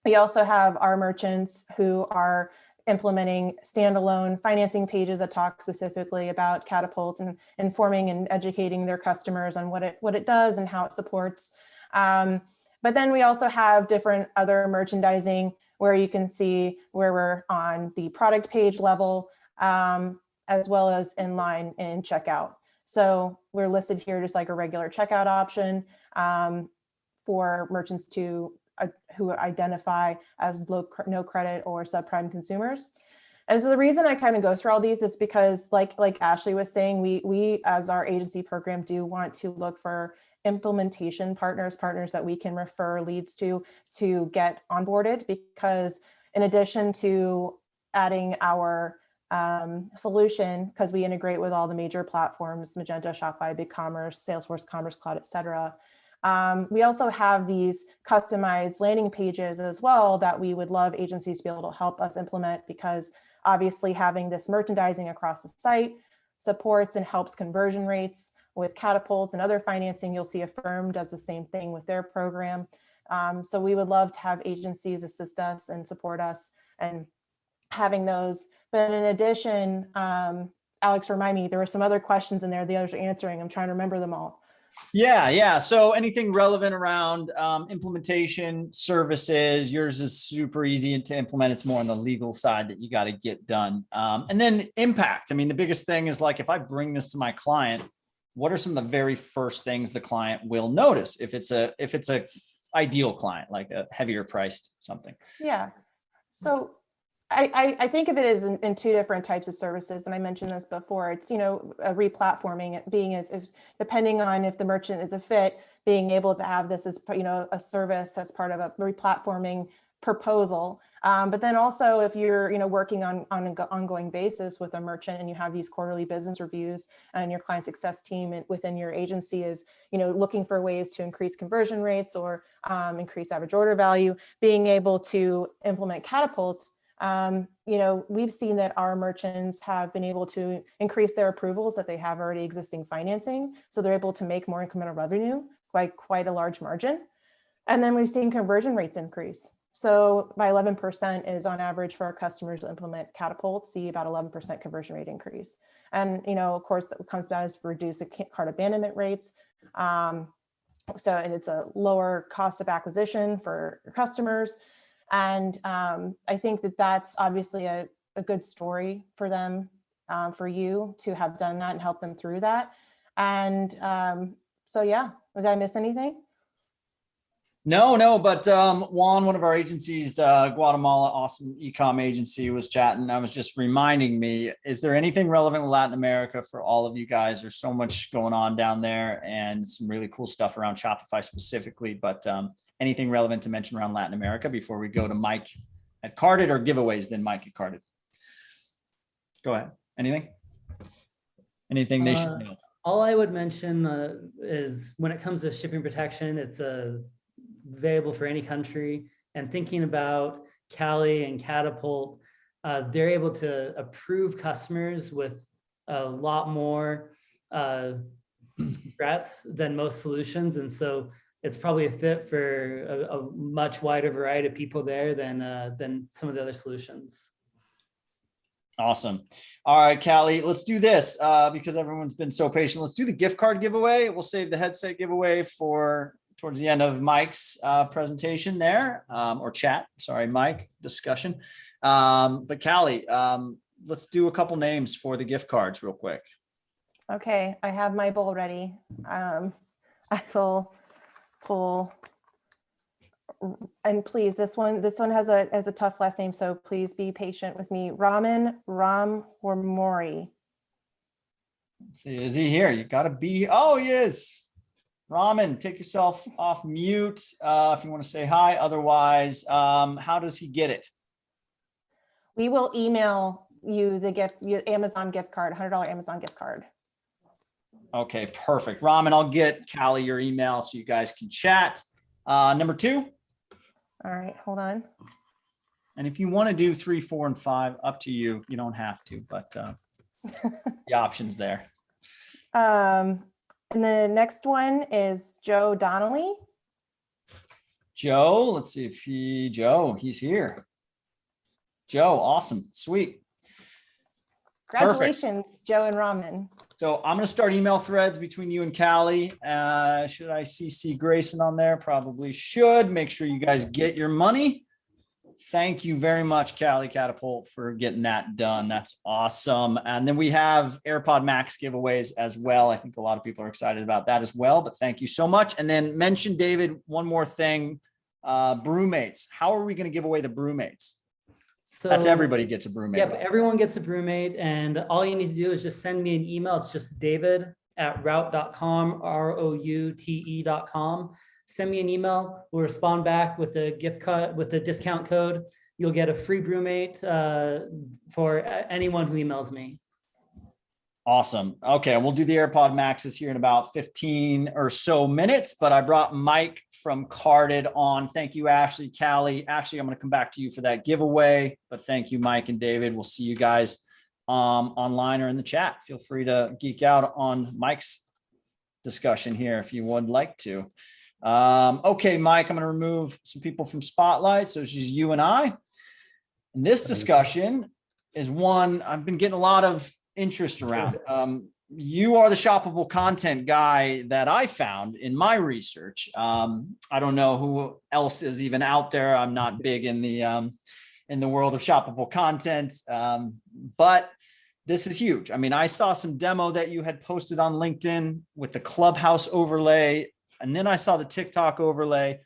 S5: We also have our merchants who are implementing standalone financing pages that talk specifically about Katapult and informing and educating their customers on what it does and how it supports. But then we also have different other merchandising where you can see where we're on the product page level, as well as inline in checkout. So we're listed here just like a regular checkout option for merchants who identify as no credit or subprime consumers. And so the reason I kind of go through all these is because like Ashley was saying, we as our agency program do want to look for implementation partners that we can refer leads to get onboarded, because in addition to adding our solution, because we integrate with all the major platforms, Magento, Shopify, BigCommerce, Salesforce, Commerce Cloud, et cetera. We also have these customized landing pages as well that we would love agencies to be able to help us implement, because obviously having this merchandising across the site supports and helps conversion rates with Katapult and other financing. You'll see Affirm does the same thing with their program. So we would love to have agencies assist us and support us and having those. But in addition, Alex, remind me, there were some other questions in there the others are answering. I'm trying to remember them all.
S1: Yeah. So anything relevant around implementation services, yours is super easy to implement. It's more on the legal side that you got to get done. And then impact. I mean, the biggest thing is like, if I bring this to my client, what are some of the very first things the client will notice if it's a ideal client, like a heavier priced something? Yeah.
S5: So I think of it as in two different types of services. And I mentioned this before. It's, a replatforming, it being as depending on if the merchant is a fit, being able to have this as, a service as part of a replatforming proposal. But then also if you're, working on an ongoing basis with a merchant and you have these quarterly business reviews and your client success team within your agency is, looking for ways to increase conversion rates or increase average order value, being able to implement Katapult. We've seen that our merchants have been able to increase their approvals that they have already existing financing. So they're able to make more incremental revenue by quite a large margin. And then we've seen conversion rates increase. So by 11% is on average for our customers to implement Katapult, see about 11% conversion rate increase. And, of course, that comes down to reduce cart abandonment rates. And it's a lower cost of acquisition for your customers. And I think that that's obviously a good story for them, for you to have done that and help them through that. And so, yeah, did I miss anything?
S1: No, but Juan, one of our agencies, Guatemala, awesome eComm agency, was chatting. I was just reminding me, is there anything relevant in Latin America for all of you guys? There's so much going on down there and some really cool stuff around Shopify specifically, but anything relevant to mention around Latin America before we go to Mike at Carded, or giveaways, then Mike at Carded? Go ahead. Anything they should know?
S4: All I would mention is when it comes to shipping protection, it's available for any country. And thinking about Cali and Katapult, they're able to approve customers with a lot more breadth than most solutions. And so it's probably a fit for a much wider variety of people there than some of the other solutions.
S1: Awesome. All right, Callie, let's do this because everyone's been so patient. Let's do the gift card giveaway. We'll save the headset giveaway for towards the end of Mike's presentation there, or chat. Sorry, Mike, discussion. But Callie, let's do a couple names for the gift cards real quick.
S5: Okay, I have my bowl ready. I will pull, and please, this one has a tough last name, so please be patient with me. Raman Ramhormori.
S1: See, is he here? You gotta be. Oh, he is. Raman, take yourself off mute if you want to say hi. Otherwise, how does he get it?
S5: We will email you the Amazon gift card, $100 Amazon gift card.
S1: Okay, perfect. Raman, I'll get Callie your email so you guys can chat. Number 2.
S5: All right, hold on.
S1: And if you want to do 3, 4, and 5, up to you. You don't have to, but the option's there.
S5: And the next one is Joe Donnelly.
S1: Joe, let's see if he's here. Joe, awesome, sweet.
S5: Congratulations, perfect. Joe and Raman.
S1: So I'm going to start email threads between you and Callie. Should I CC Grayson on there? Probably should. Make sure you guys get your money. Thank you very much, Callie Katapult, for getting that done. That's awesome. And then we have AirPod Max giveaways as well. I think a lot of people are excited about that as well, but thank you so much. And then mention, David, one more thing, BrewMates. How are we going to give away the BrewMates? So that's everybody gets a BrewMate.
S4: Yep, everyone gets a BrewMate, and all you need to do is just send me an email. It's just david@route.com, route.com. Send me an email. We'll respond back with a gift card, with a discount code. You'll get a free BrewMate for anyone who emails me.
S1: Awesome. Okay, we'll do the AirPod Maxes here in about 15 or so minutes, but I brought Mike from Carded on. Thank you, Ashley, Callie. Ashley, I'm going to come back to you for that giveaway, but thank you, Mike and David. We'll see you guys online or in the chat. Feel free to geek out on Mike's discussion here if you would like to. Okay, Mike, I'm going to remove some people from Spotlight. So it's just you and I. And this discussion is one I've been getting a lot of interest around. You are the shoppable content guy that I found in my research. I don't know who else is even out there. I'm not big in the world of shoppable content, but this is huge. I mean, I saw some demo that you had posted on LinkedIn with the Clubhouse overlay, and then I saw the TikTok overlay,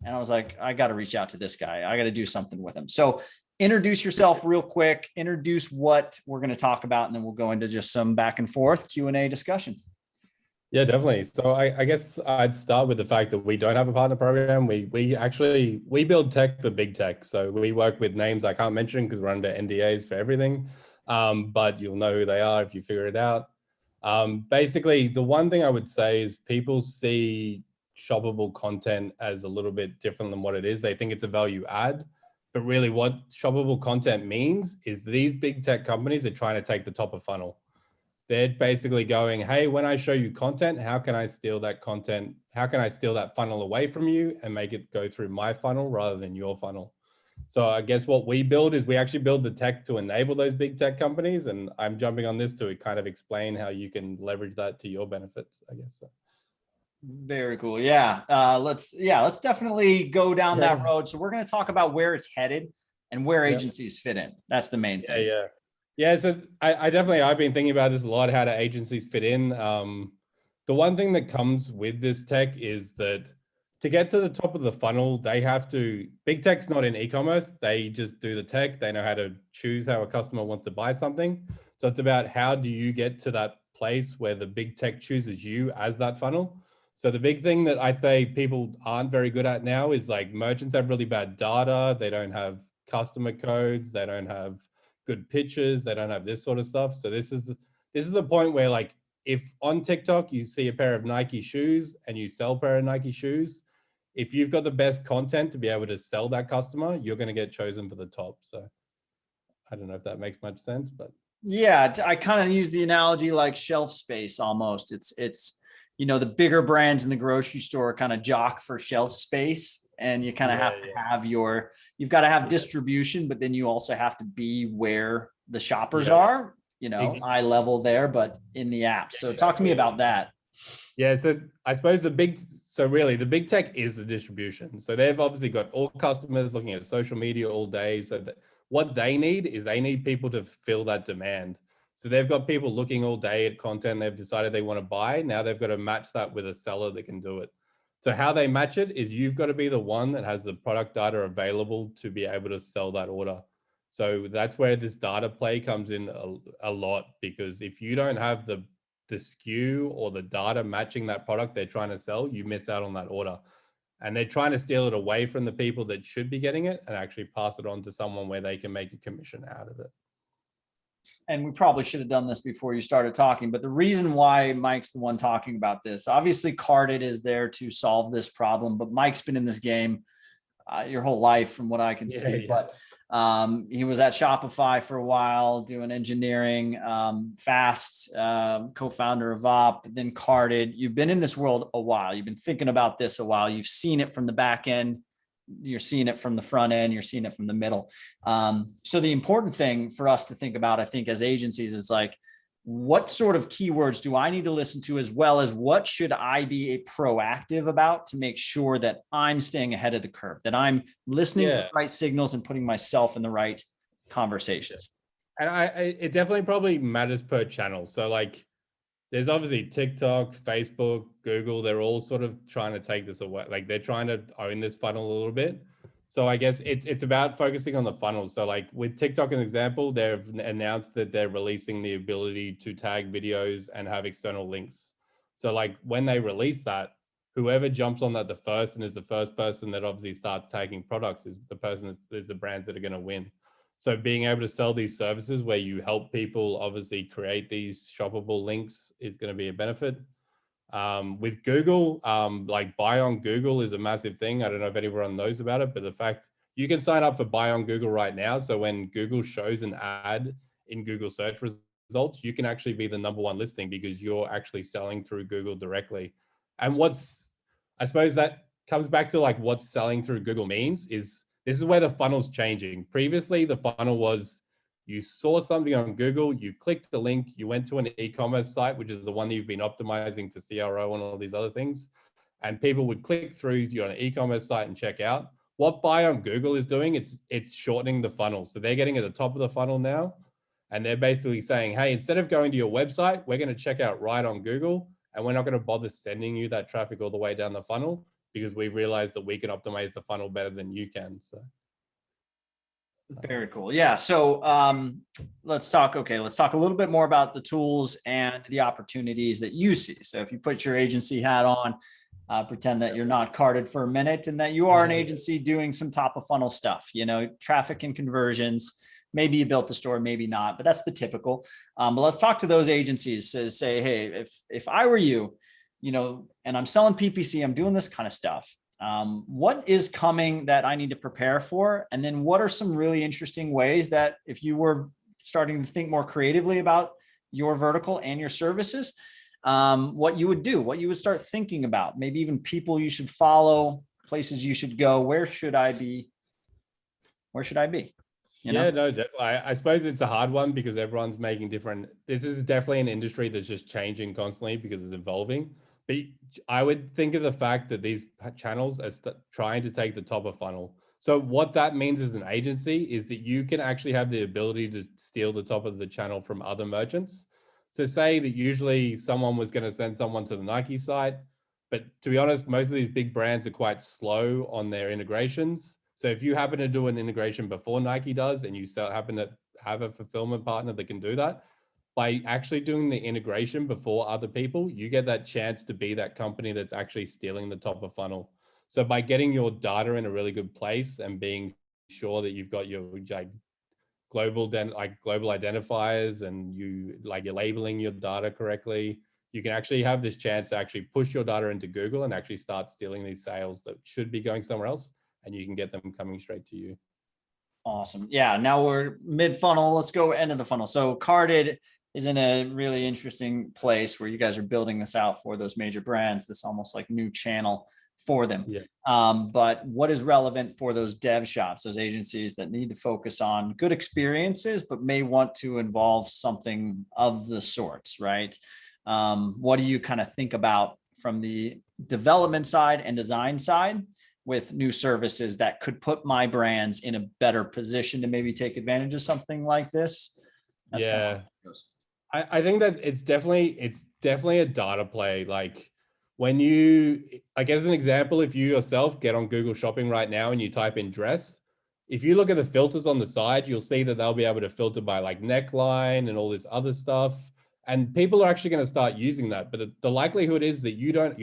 S1: and I was like, I got to reach out to this guy. I got to do something with him. So introduce yourself real quick, introduce what we're going to talk about, and then we'll go into just some back and forth Q&A discussion.
S6: Yeah, definitely. So I guess I'd start with the fact that we don't have a partner program. We build tech for big tech. So we work with names I can't mention because we're under NDAs for everything. But you'll know who they are if you figure it out. Basically, the one thing I would say is people see shoppable content as a little bit different than what it is. They think it's a value add. But really what shoppable content means is these big tech companies are trying to take the top of funnel. They're basically going, hey, when I show you content, how can I steal that content? How can I steal that funnel away from you and make it go through my funnel rather than your funnel? So I guess what we build is we actually build the tech to enable those big tech companies. And I'm jumping on this to kind of explain how you can leverage that to your benefits, I guess. So.
S1: Very cool. Yeah. Let's definitely go down that
S6: Yeah.
S1: road. So we're going to talk about where it's headed and where
S6: Yep.
S1: agencies fit in. That's the main thing.
S6: Yeah. So I definitely, I've been thinking about this a lot, how do agencies fit in. The one thing that comes with this tech is that to get to the top of the funnel, big tech's not in e-commerce. They just do the tech. They know how to choose how a customer wants to buy something. So it's about how do you get to that place where the big tech chooses you as that funnel. So the big thing that I say people aren't very good at now is like merchants have really bad data. They don't have customer codes. They don't have good pictures. They don't have this sort of stuff. So this is the point where, like, if on TikTok you see a pair of Nike shoes and you sell a pair of Nike shoes, if you've got the best content to be able to sell that customer, you're going to get chosen for the top. So I don't know if that makes much sense, but
S1: Yeah, I kind of use the analogy like shelf space almost. It's the bigger brands in the grocery store kind of jock for shelf space, and you kind of have to have you've got to have distribution, but then you also have to be where the shoppers are, eye level there, but in the app. So talk to me about that.
S6: Yeah, so I suppose the big tech is the distribution. So they've obviously got all customers looking at social media all day. So what they need people to fill that demand. So they've got people looking all day at content they've decided they want to buy. Now they've got to match that with a seller that can do it. So how they match it is you've got to be the one that has the product data available to be able to sell that order. So that's where this data play comes in a lot, because if you don't have the SKU or the data matching that product they're trying to sell, you miss out on that order. And they're trying to steal it away from the people that should be getting it and actually pass it on to someone where they can make a commission out of it.
S1: And we probably should have done this before you started talking, but the reason why Mike's the one talking about this, obviously Carded is there to solve this problem, but Mike's been in this game your whole life from what I can see. But he was at Shopify for a while doing engineering, Fast, co-founder of Op, then Carded. You've been in this world a while. You've been thinking about this a while. You've seen it from the back end. You're seeing it from the front end. You're seeing it from the middle. So the important thing for us to think about, I think, as agencies is like, what sort of keywords do I need to listen to, as well as what should I be proactive about to make sure that I'm staying ahead of the curve, that I'm listening for the right signals and putting myself in the right conversations.
S6: And it definitely probably matters per channel. So like there's obviously TikTok, Facebook, Google, they're all sort of trying to take this away. Like they're trying to own this funnel a little bit. So I guess it's about focusing on the funnel. So like with TikTok, an example, they've announced that they're releasing the ability to tag videos and have external links. So like when they release that, whoever jumps on that the first and is the first person that obviously starts tagging products is the person is the brands that are going to win. So being able to sell these services where you help people obviously create these shoppable links is going to be a benefit. With Google, like buy on Google is a massive thing. I don't know if anyone knows about it, but the fact you can sign up for buy on Google right now. So when Google shows an ad in Google search results, you can actually be the #1 listing because you're actually selling through Google directly. And I suppose that comes back to like what selling through Google means is this is where the funnel's changing. Previously, the funnel was you saw something on Google, you clicked the link, you went to an e-commerce site, which is the one that you've been optimizing for CRO and all these other things. And people would click through you're on an e-commerce site and check out. What buy on Google is doing, it's shortening the funnel. So they're getting at the top of the funnel now. And they're basically saying, hey, instead of going to your website, we're going to check out right on Google. And we're not going to bother sending you that traffic all the way down the funnel because we've realized that we can optimize the funnel better than you can. So.
S1: Very cool. Yeah. So let's talk a little bit more about the tools and the opportunities that you see. So if you put your agency hat on, pretend that you're not Carded for a minute and that you are an agency doing some top of funnel stuff, traffic and conversions. Maybe you built the store, maybe not, but that's the typical. But let's talk to those agencies to say, hey, if I were you, and I'm selling PPC, I'm doing this kind of stuff. What is coming that I need to prepare for? And then what are some really interesting ways that if you were starting to think more creatively about your vertical and your services, what you would do, what you would start thinking about, maybe even people you should follow, places you should go, where should I be? Where should I be?
S6: Yeah, no, I suppose it's a hard one because everyone's making different. This is definitely an industry that's just changing constantly because it's evolving. But I would think of the fact that these channels are trying to take the top of funnel. So what that means as an agency is that you can actually have the ability to steal the top of the channel from other merchants. So say that usually someone was going to send someone to the Nike site, but to be honest, most of these big brands are quite slow on their integrations. So if you happen to do an integration before Nike does, and you happen to have a fulfillment partner that can do that, by actually doing the integration before other people, you get that chance to be that company that's actually stealing the top of funnel. So by getting your data in a really good place and being sure that you've got your global identifiers and you're labeling your data correctly, you can actually have this chance to actually push your data into Google and actually start stealing these sales that should be going somewhere else, and you can get them coming straight to you.
S1: Awesome. Yeah. Now we're mid funnel. Let's go end of the funnel. So Carded is in a really interesting place where you guys are building this out for those major brands, this almost like new channel for them.
S6: Yeah.
S1: But what is relevant for those dev shops, those agencies that need to focus on good experiences, but may want to involve something of the sorts, right? What do you kind of think about from the development side and design side with new services that could put my brands in a better position to maybe take advantage of something like this? That's kind of how it goes.
S6: I think that it's definitely a data play. Like when you, like as an example, if you yourself get on Google Shopping right now and you type in dress, if you look at the filters on the side, you'll see that they'll be able to filter by like neckline and all this other stuff. And people are actually going to start using that. But the likelihood is that you don't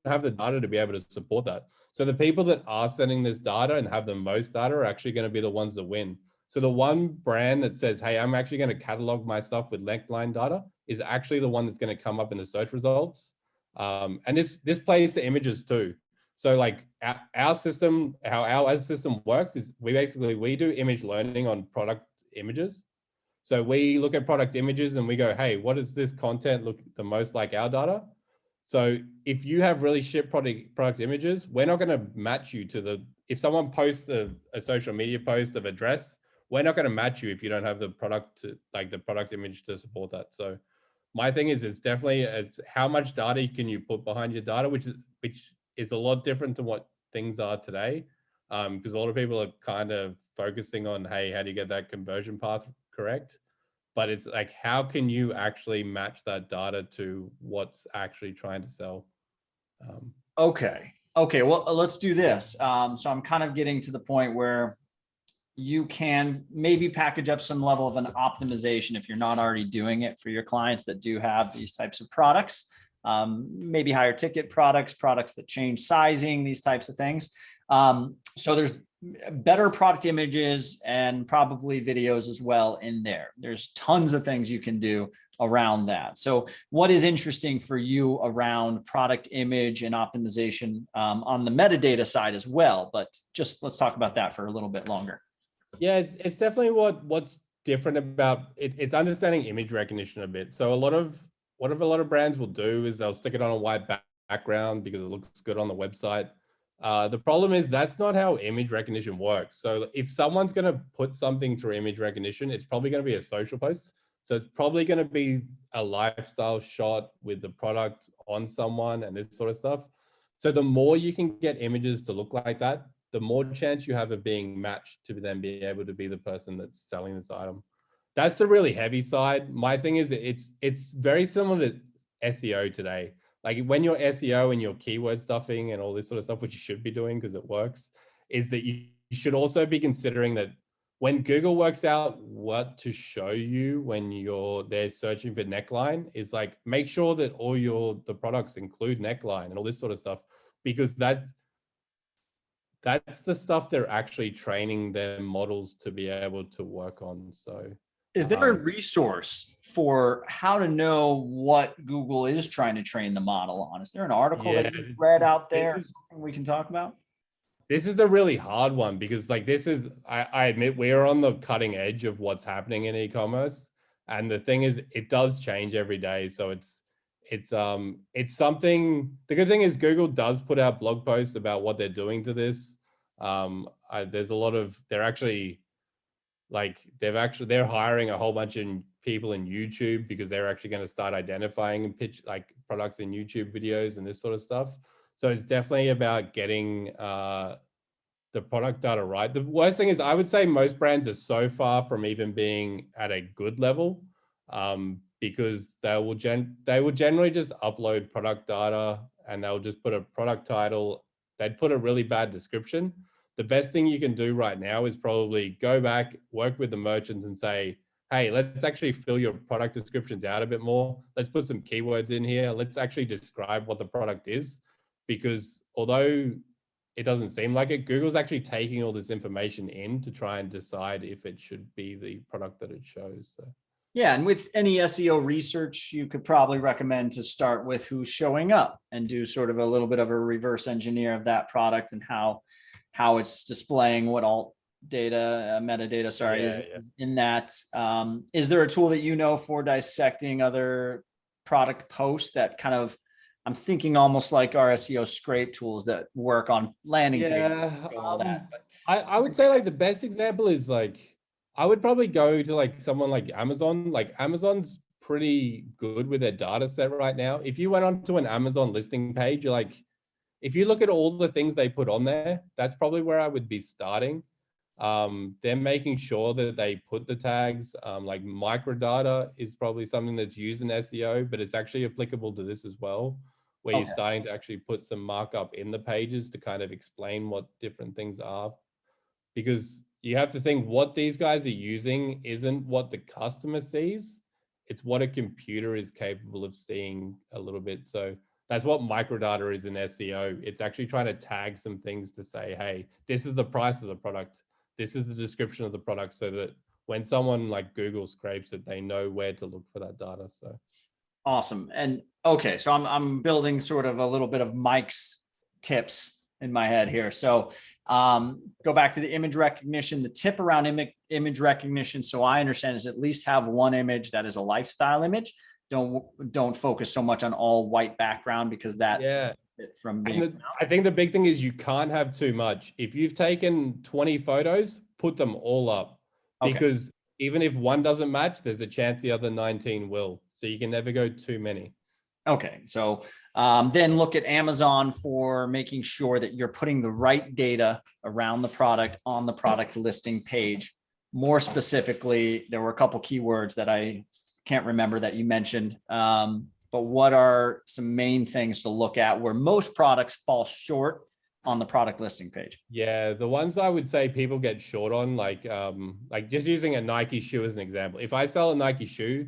S6: have the data to be able to support that. So the people that are sending this data and have the most data are actually going to be the ones that win. So the one brand that says, hey, I'm actually going to catalog my stuff with neckline data is actually the one that's going to come up in the search results. And this plays to images too. So like our system, how our system works is we do image learning on product images. So we look at product images and we go, hey, what does this content look the most like our data? So if you have really shit product images, we're not going to match you to if someone posts a social media post of a dress, we're not going to match you if you don't have the product image to support that. So my thing is, it's how much data can you put behind your data, which is a lot different to what things are today. Because a lot of people are kind of focusing on, hey, how do you get that conversion path correct? But it's like, how can you actually match that data to what's actually trying to sell?
S1: Okay. Well, let's do this. So I'm kind of getting to the point where you can maybe package up some level of an optimization if you're not already doing it for your clients that do have these types of products, maybe higher ticket products that change sizing, these types of things. So there's better product images and probably videos as well in there. There's tons of things you can do around that. So what is interesting for you around product image and optimization on the metadata side as well? But just let's talk about that for a little bit longer.
S6: Yeah, it's definitely what's different about it. It's understanding image recognition a bit. So what a lot of brands will do is they'll stick it on a white background because it looks good on the website. The problem is that's not how image recognition works. So if someone's going to put something through image recognition, it's probably going to be a social post. So it's probably going to be a lifestyle shot with the product on someone and this sort of stuff. So the more you can get images to look like that, the more chance you have of being matched to then be able to be the person that's selling this item. That's the really heavy side. My thing is it's very similar to SEO today. Like when you're SEO and you're keyword stuffing and all this sort of stuff, which you should be doing because it works, is that you should also be considering that when Google works out what to show you when they're searching for neckline, is like make sure that all the products include neckline and all this sort of stuff, because that's the stuff they're actually training their models to be able to work on. So
S1: is there a resource for how to know what Google is trying to train the model on? Is there an article that you read out there, something we can talk about?
S6: This is the really hard one because like I admit we're on the cutting edge of what's happening in e-commerce. And the thing is, it does change every day. So it's something. The good thing is Google does put out blog posts about what they're doing to this. There's a lot of, they're hiring a whole bunch of people in YouTube because they're actually going to start identifying and pitch like products in YouTube videos and this sort of stuff. So it's definitely about getting the product data right. The worst thing is I would say most brands are so far from even being at a good level because they will generally just upload product data and they'll just put a product title. They'd put a really bad description. The best thing you can do right now is probably go back, work with the merchants and say, hey, let's actually fill your product descriptions out a bit more. Let's put some keywords in here. Let's actually describe what the product is. Because although it doesn't seem like it, Google's actually taking all this information in to try and decide if it should be the product that it shows. So.
S1: Yeah, and with any SEO research, you could probably recommend to start with who's showing up and do sort of a little bit of a reverse engineer of that product and how it's displaying what alt data, metadata, sorry, is in that. Is there a tool that you know for dissecting other product posts that kind of, I'm thinking almost like our SEO scrape tools that work on landing pages. All that. But
S6: I would say like the best example is like, I would probably go to like someone like Amazon. Like Amazon's pretty good with their data set right now. If you went onto an Amazon listing page, you're like, if you look at all the things they put on there, that's probably where I would be starting. They're making sure that they put the tags, like microdata is probably something that's used in SEO, but it's actually applicable to this as well, where you're starting to actually put some markup in the pages to kind of explain what different things are. Because you have to think what these guys are using isn't what the customer sees. It's what a computer is capable of seeing a little bit. So that's what microdata is in SEO. It's actually trying to tag some things to say, hey, this is the price of the product. This is the description of the product, so that when someone like Google scrapes it, they know where to look for that data. So
S1: awesome. And okay, so I'm building sort of a little bit of Mike's tips in my head here. So go back to the image recognition. The tip around image recognition, so I understand, is at least have one image that is a lifestyle image. Don't focus so much on all white background, because that from being.
S6: I think the big thing is you can't have too much. If you've taken 20 photos, put them all up, because even if one doesn't match, there's a chance the other 19 will. So you can never go too many.
S1: Okay, so then look at Amazon for making sure that you're putting the right data around the product on the product listing page. More specifically, there were a couple keywords that I can't remember that you mentioned, but what are some main things to look at where most products fall short on the product listing page?
S6: Yeah, the ones I would say people get short on, like just using a Nike shoe as an example. If I sell a Nike shoe,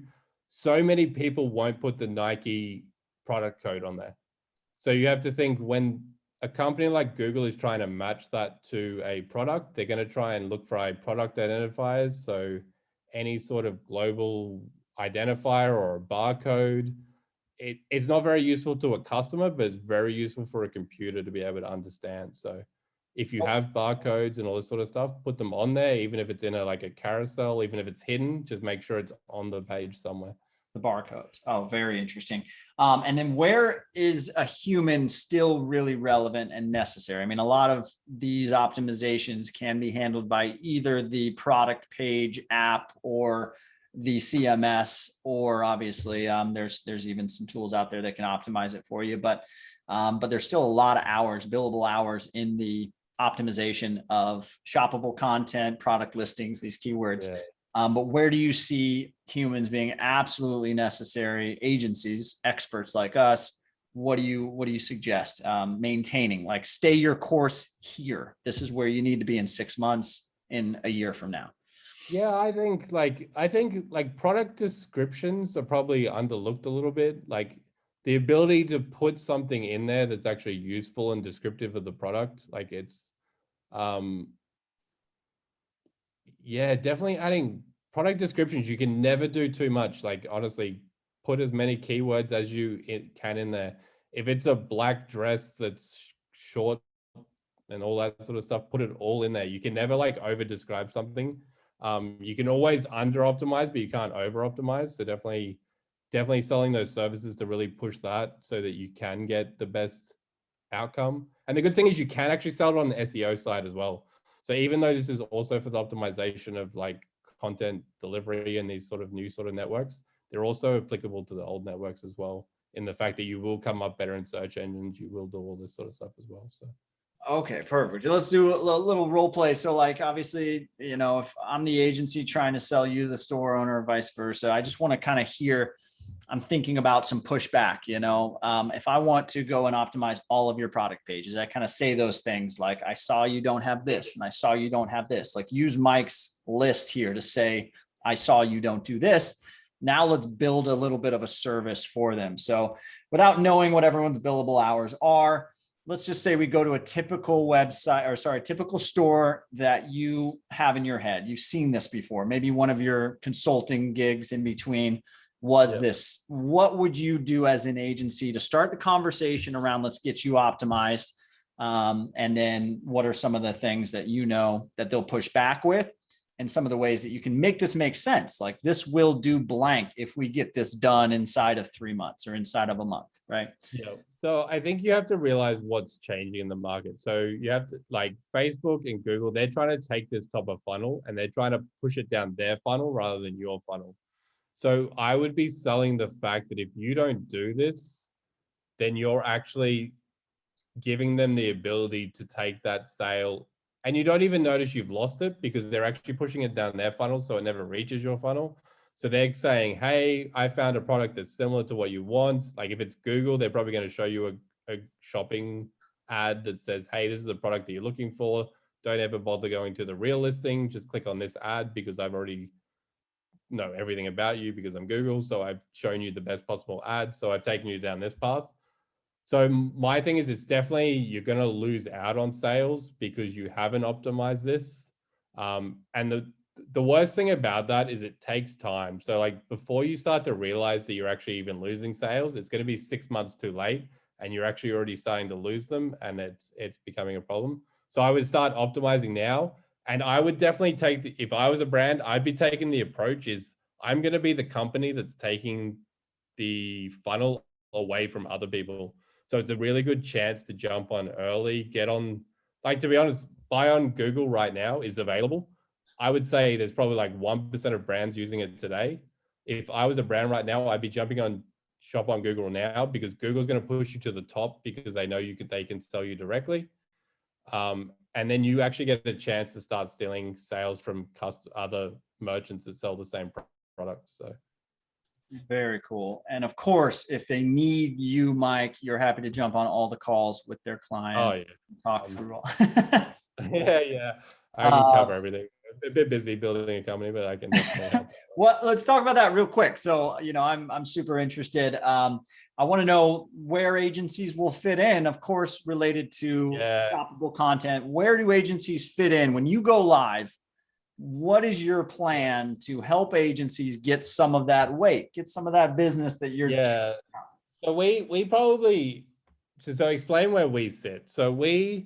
S6: so many people won't put the Nike product code on there. So you have to think, when a company like Google is trying to match that to a product, they're going to try and look for a product identifiers. So any sort of global identifier or a barcode, it's not very useful to a customer, but it's very useful for a computer to be able to understand. So if you have barcodes and all this sort of stuff, put them on there, even if it's in like a carousel, even if it's hidden, just make sure it's on the page somewhere.
S1: The barcodes. Oh, very interesting. And then where is a human still really relevant and necessary? I mean, a lot of these optimizations can be handled by either the product page app or the CMS, or obviously there's even some tools out there that can optimize it for you. But there's still a lot of hours, billable hours in the optimization of shoppable content, product listings, these keywords.
S6: Yeah.
S1: But where do you see humans being absolutely necessary? Agencies, experts like us, what do you suggest? Maintaining, like, stay your course here. This is where you need to be in 6 months, in a year from now.
S6: Yeah, I think product descriptions are probably underlooked a little bit. Like the ability to put something in there that's actually useful and descriptive of the product. Like it's, yeah, definitely adding product descriptions. You can never do too much. Like honestly, put as many keywords as you can in there. If it's a black dress that's short and all that sort of stuff, put it all in there. You can never like over describe something. You can always under optimize, but you can't over optimize. So definitely selling those services to really push that so that you can get the best outcome. And the good thing is you can actually sell it on the SEO side as well. So even though this is also for the optimization of like content delivery and these sort of new sort of networks, they're also applicable to the old networks as well, in the fact that you will come up better in search engines, you will do all this sort of stuff as well. So
S1: Okay, perfect. Let's do a little role play. So like, obviously, if I'm the agency trying to sell you the store owner or vice versa, I just want to kind of hear, I'm thinking about some pushback, if I want to go and optimize all of your product pages, I kind of say those things like, I saw you don't have this and I saw you don't have this, like use Mike's list here to say, I saw you don't do this. Now let's build a little bit of a service for them. So without knowing what everyone's billable hours are, let's just say we go to a typical website, or sorry, typical store that you have in your head. You've seen this before. Maybe one of your consulting gigs in between was this. What would you do as an agency to start the conversation around, let's get you optimized? And then what are some of the things that that they'll push back with? And some of the ways that you can make this make sense. Like, this will do blank if we get this done inside of 3 months or inside of a month, right?
S6: yeah. So I think you have to realize what's changing in the market. So you have to, like Facebook and Google, they're trying to take this top of funnel and they're trying to push it down their funnel rather than your funnel. So I would be selling the fact that if you don't do this, then you're actually giving them the ability to take that sale, and you don't even notice you've lost it because they're actually pushing it down their funnel, so it never reaches your funnel. So they're saying, hey, I found a product that's similar to what you want. Like if it's Google, they're probably going to show you a shopping ad that says, hey, this is a product that you're looking for. Don't ever bother going to the real listing. Just click on this ad because I've already know everything about you because I'm Google. So I've shown you the best possible ad. So I've taken you down this path. So my thing is, it's definitely, you're going to lose out on sales because you haven't optimized this. And the worst thing about that is it takes time. So like before you start to realize that you're actually even losing sales, it's going to be 6 months too late and you're actually already starting to lose them, and it's becoming a problem. So I would start optimizing now. And I would definitely if I was a brand, I'd be taking the approach is I'm going to be the company that's taking the funnel away from other people. So it's a really good chance to jump on early, get on, like, to be honest, buy on Google right now is available. I would say there's probably like 1% of brands using it today. If I was a brand right now, I'd be jumping on shop on Google now because Google's going to push you to the top because they know they can sell you directly. And then you actually get a chance to start stealing sales from other merchants that sell the same products. So
S1: very cool. And of course, if they need you, Mike, you're happy to jump on all the calls with their client.
S6: Oh yeah,
S1: talk through all.
S6: yeah. I can cover everything. A bit busy building a company, but I can definitely help.
S1: Well, let's talk about that real quick. So, I'm super interested. I want to know where agencies will fit in, of course, related to shoppable content. Where do agencies fit in when you go live? What is your plan to help agencies get some of that weight, get some of that business that you're?
S6: Yeah. So we probably, so explain where we sit. So we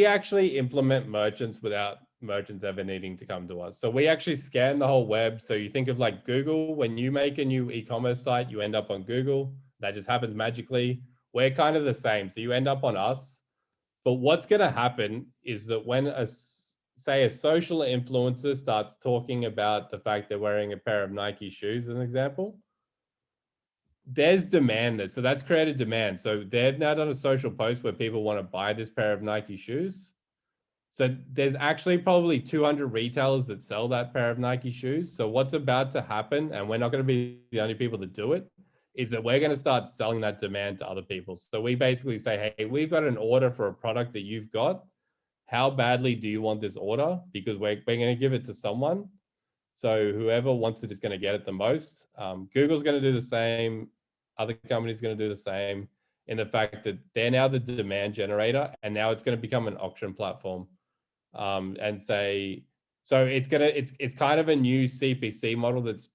S6: actually implement merchants without merchants ever needing to come to us. So we actually scan the whole web. So you think of like Google, when you make a new e-commerce site, you end up on Google. That just happens magically. We're kind of the same. So you end up on us. But what's going to happen is that when say a social influencer starts talking about the fact they're wearing a pair of Nike shoes, as an example, there's demand there. So that's created demand. So they've now done a social post where people want to buy this pair of Nike shoes. So there's actually probably 200 retailers that sell that pair of Nike shoes. So what's about to happen, and we're not going to be the only people that do it, is that we're going to start selling that demand to other people. So we basically say, hey, we've got an order for a product that you've got. How badly do you want this order? Because we're going to give it to someone. So whoever wants it is going to get it the most. Google's going to do the same. Other companies are going to do the same, in the fact that they're now the demand generator, and now it's going to become an auction platform. And say, so it's kind of a new CPC model that's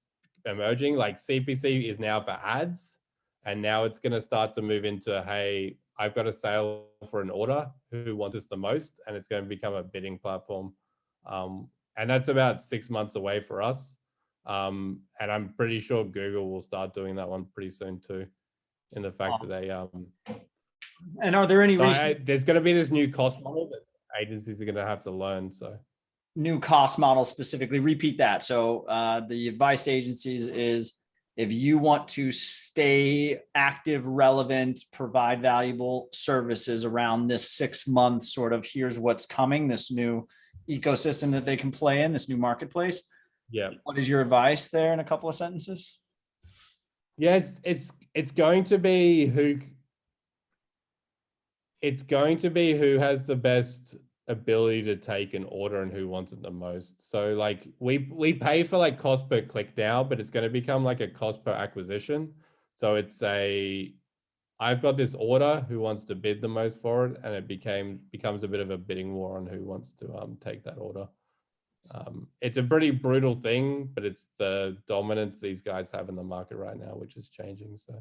S6: emerging. Like CPC is now for ads, and now it's going to start to move into, hey, I've got a sale for an order, who wants this the most? And it's going to become a bidding platform. And that's about 6 months away for us. And I'm pretty sure Google will start doing that one pretty soon too, in the fact that they,
S1: and are there any
S6: so there's going to be this new cost model that agencies are going to have to learn. So
S1: new cost model specifically? Repeat that. So the advice to agencies is, if you want to stay active, relevant, provide valuable services around this 6 months, sort of, here's what's coming, this new ecosystem that they can play in, this new marketplace.
S6: Yeah.
S1: What is your advice there in a couple of sentences?
S6: Yes, it's going to be who has the best ability to take an order and who wants it the most. So like we pay for like cost per click now, but it's going to become like a cost per acquisition. So it's I've got this order, who wants to bid the most for it, and it becomes a bit of a bidding war on who wants to take that order. It's a pretty brutal thing, but it's the dominance these guys have in the market right now, which is changing. So,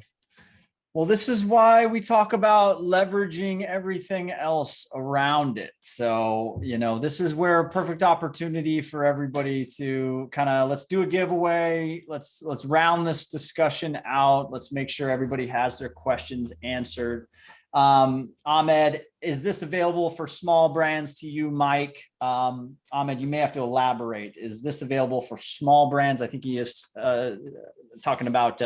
S1: well, this is why we talk about leveraging everything else around it. So, this is where a perfect opportunity for everybody to kind of, let's do a giveaway. Let's round this discussion out. Let's make sure everybody has their questions answered. Ahmed, is this available for small brands to you, Mike? Ahmed, you may have to elaborate. Is this available for small brands? I think he is talking about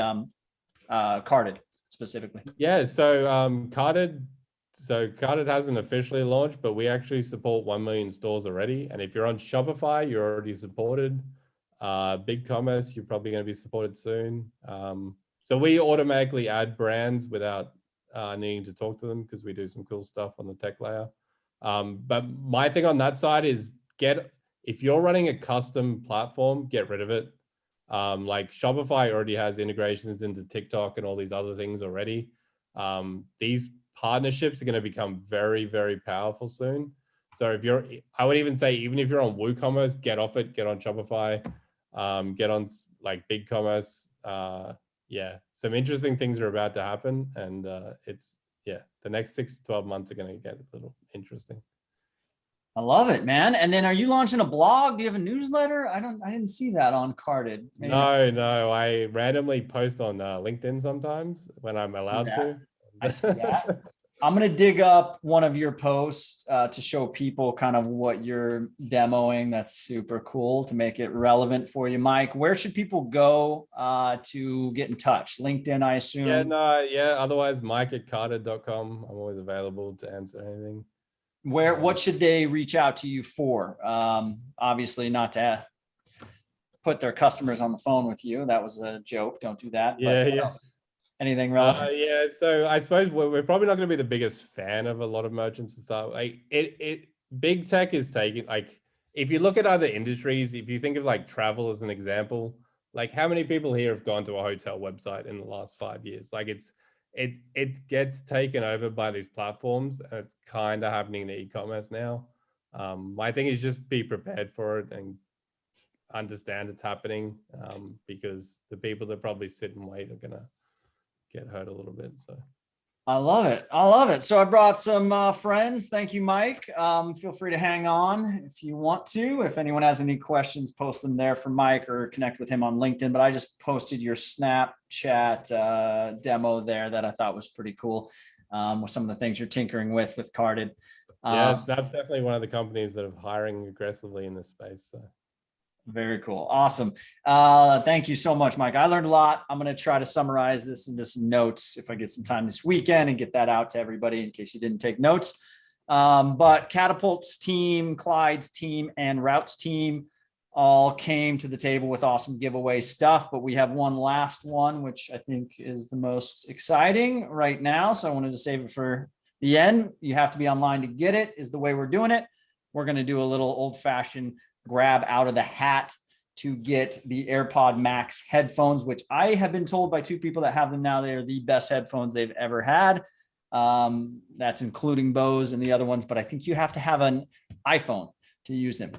S1: Carded specifically.
S6: yeah, so Carded hasn't officially launched, but we actually support 1 million stores already. And if you're on Shopify, you're already supported. BigCommerce, you're probably going to be supported soon. So we automatically add brands without needing to talk to them, because we do some cool stuff on the tech layer. But my thing on that side is, if you're running a custom platform, get rid of it. Like Shopify already has integrations into TikTok and all these other things already. These partnerships are going to become very, very powerful soon. So I would even say, even if you're on WooCommerce, get off it, get on Shopify, get on like BigCommerce. Yeah, some interesting things are about to happen, and the next 6 to 12 months are going to get a little interesting.
S1: I love it, man. And then, are you launching a blog? Do you have a newsletter? I didn't see that on Carded. Maybe
S6: No, I randomly post on LinkedIn sometimes when I'm allowed to.
S1: I see that. I'm going to dig up one of your posts to show people kind of what you're demoing. That's super cool, to make it relevant for you. Mike, where should people go to get in touch? LinkedIn, I assume?
S6: Otherwise, mike@carded.com. I'm always available to answer anything.
S1: What should they reach out to you for? Obviously not to put their customers on the phone with you. That was a joke. Don't do that.
S6: Yeah.
S1: Anything relevant?
S6: So I suppose we're probably not going to be the biggest fan of a lot of merchants and stuff. Like big tech is taking, like, if you look at other industries, if you think of like travel as an example, like how many people here have gone to a hotel website in the last 5 years? Like it gets taken over by these platforms, and it's kind of happening in e-commerce now. My thing is just be prepared for it and understand it's happening, because the people that probably sit and wait are gonna get hurt a little bit. So
S1: I love it. So I brought some friends. Thank you, Mike. Feel free to hang on if you want to. If anyone has any questions, post them there for Mike, or connect with him on LinkedIn. But I just posted your Snapchat demo there that I thought was pretty cool, with some of the things you're tinkering with Carded.
S6: Snap's definitely one of the companies that are hiring aggressively in this space. So
S1: very cool. Awesome. Thank you so much, Mike. I learned a lot. I'm going to try to summarize this into some notes if I get some time this weekend, and get that out to everybody in case you didn't take notes. But Katapult's team, Clyde's team, and Route's team all came to the table with awesome giveaway stuff. But we have one last one, which I think is the most exciting right now. So I wanted to save it for the end. You have to be online to get it, is the way we're doing it. We're going to do a little old-fashioned grab out of the hat to get the AirPod Max headphones, which I have been told by 2 people that have them now, they are the best headphones they've ever had. That's including Bose and the other ones, but I think you have to have an iPhone to use them.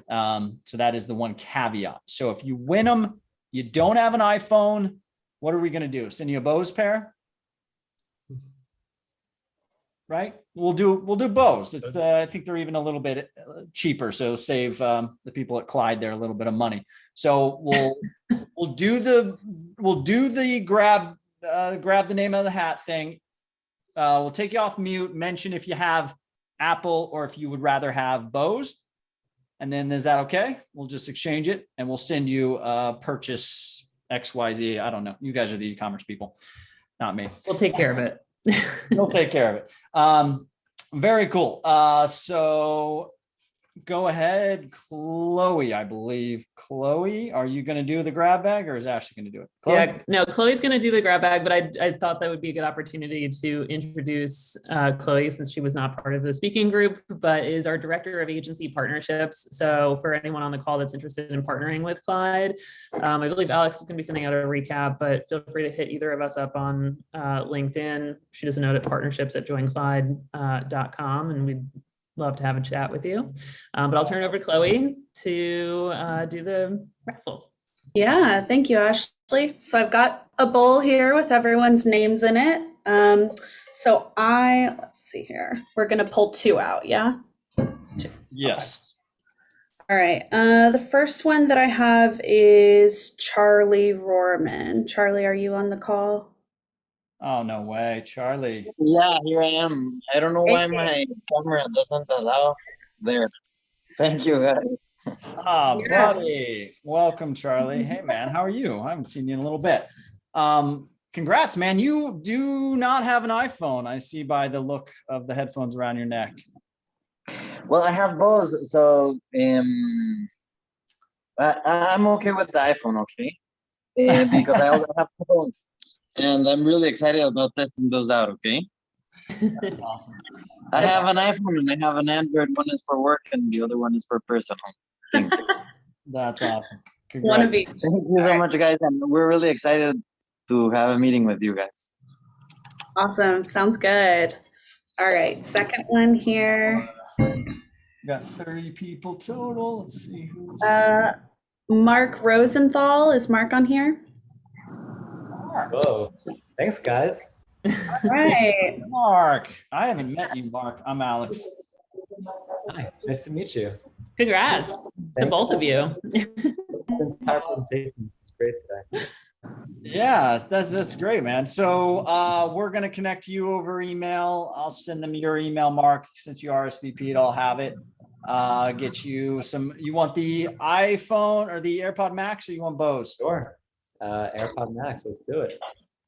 S1: So that is the one caveat. So if you win them, you don't have an iPhone, what are we going to do? Send you a Bose pair? Right? We'll do Bose. It's I think they're even a little bit cheaper, so save the people at Clyde there a little bit of money. So we'll do the grab the name of the hat thing. We'll take you off mute. Mention if you have Apple or if you would rather have Bose. And then is that okay? We'll just exchange it and we'll send you a purchase XYZ. I don't know. You guys are the e-commerce people, not me.
S3: We'll take care of it.
S1: We'll take care of it. Very cool. So go ahead, Chloe, I believe. Chloe, are you going to do the grab bag or is Ashley going to do it? Chloe?
S3: Yeah, no, Chloe's going to do the grab bag, but I thought that would be a good opportunity to introduce Chloe, since she was not part of the speaking group, but is our director of agency partnerships. So for anyone on the call that's interested in partnering with Clyde, I believe Alex is going to be sending out a recap, but feel free to hit either of us up on LinkedIn. Shoot us a note at partnerships@joinclyde.com, and we'd love to have a chat with you. But I'll turn it over to Chloe to do the raffle.
S7: Yeah, thank you, Ashley. So I've got a bowl here with everyone's names in it. Let's see here. We're gonna pull 2 out, yeah?
S1: Yes.
S7: All right, the first one that I have is Charlie Rohrman. Charlie, are you on the call?
S1: Oh, no way. Charlie.
S8: Yeah, here I am. I don't know why my camera doesn't allow there. Thank you, guys.
S1: Ah,
S7: Yeah.
S1: buddy. Welcome, Charlie. Hey, man, how are you? I haven't seen you in a little bit. Congrats, man. You do not have an iPhone. I see by the look of the headphones around your neck.
S8: Well, I have both, so I'm okay with the iPhone, okay? Because I also have phones, and I'm really excited about testing those out, okay?
S1: That's awesome.
S8: I have an iPhone and I have an Android. One is for work and the other one is for personal things.
S1: That's awesome.
S7: One of
S1: Congrats.
S7: each.
S8: Thank you so much, guys, and we're really excited to have a meeting with you guys.
S7: Awesome, sounds good. All right, second one here.
S1: We got 30 people total. Let's see who's.
S7: Mark Rosenthal, is Mark on here?
S9: Whoa, thanks guys.
S7: All right,
S1: Mark. I haven't met you, Mark. I'm Alex.
S9: Hi, nice to meet you.
S3: Congrats to both of you.
S9: The entire presentation was great today.
S1: Yeah, that's great, man. So we're gonna connect you over email. I'll send them your email, Mark, since you RSVP'd. I'll have it. Get you some. You want the iPhone or the AirPod Max, or you want both?
S9: Sure. AirPod Max, let's do it.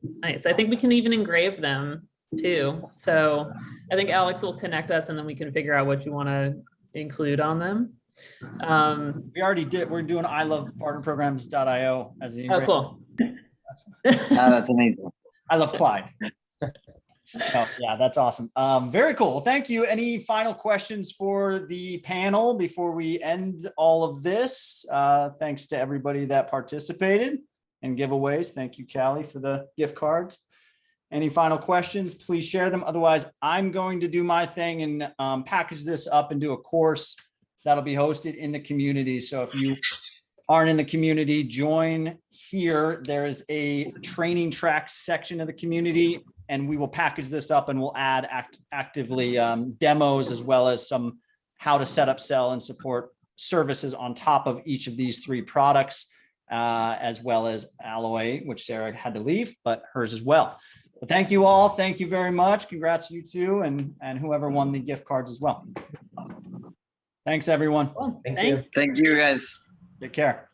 S3: Nice. I think we can even engrave them too. So I think Alex will connect us and then we can figure out what you want to include on them.
S1: We already did. We're doing ilovepartnerprograms.io as the.
S3: Oh, cool.
S8: That's amazing.
S1: I love Clyde. Oh, yeah, that's awesome. Very cool. Well, thank you. Any final questions for the panel before we end all of this? Thanks to everybody that participated and giveaways. Thank you, Callie, for the gift cards. Any final questions, please share them. Otherwise, I'm going to do my thing and package this up and do a course that'll be hosted in the community. So if you aren't in the community, join here. There is a training track section of the community, and we will package this up and we'll add actively demos as well as some how to set up, sell, and support services on top of each of these 3 products, as well as Alloy, which Sara had to leave, but hers as well. But thank you all. Thank you very much. Congrats you two and whoever won the gift cards as well. Thanks, everyone.
S9: Thank you.
S3: Thanks.
S8: Thank you, guys.
S1: Take care.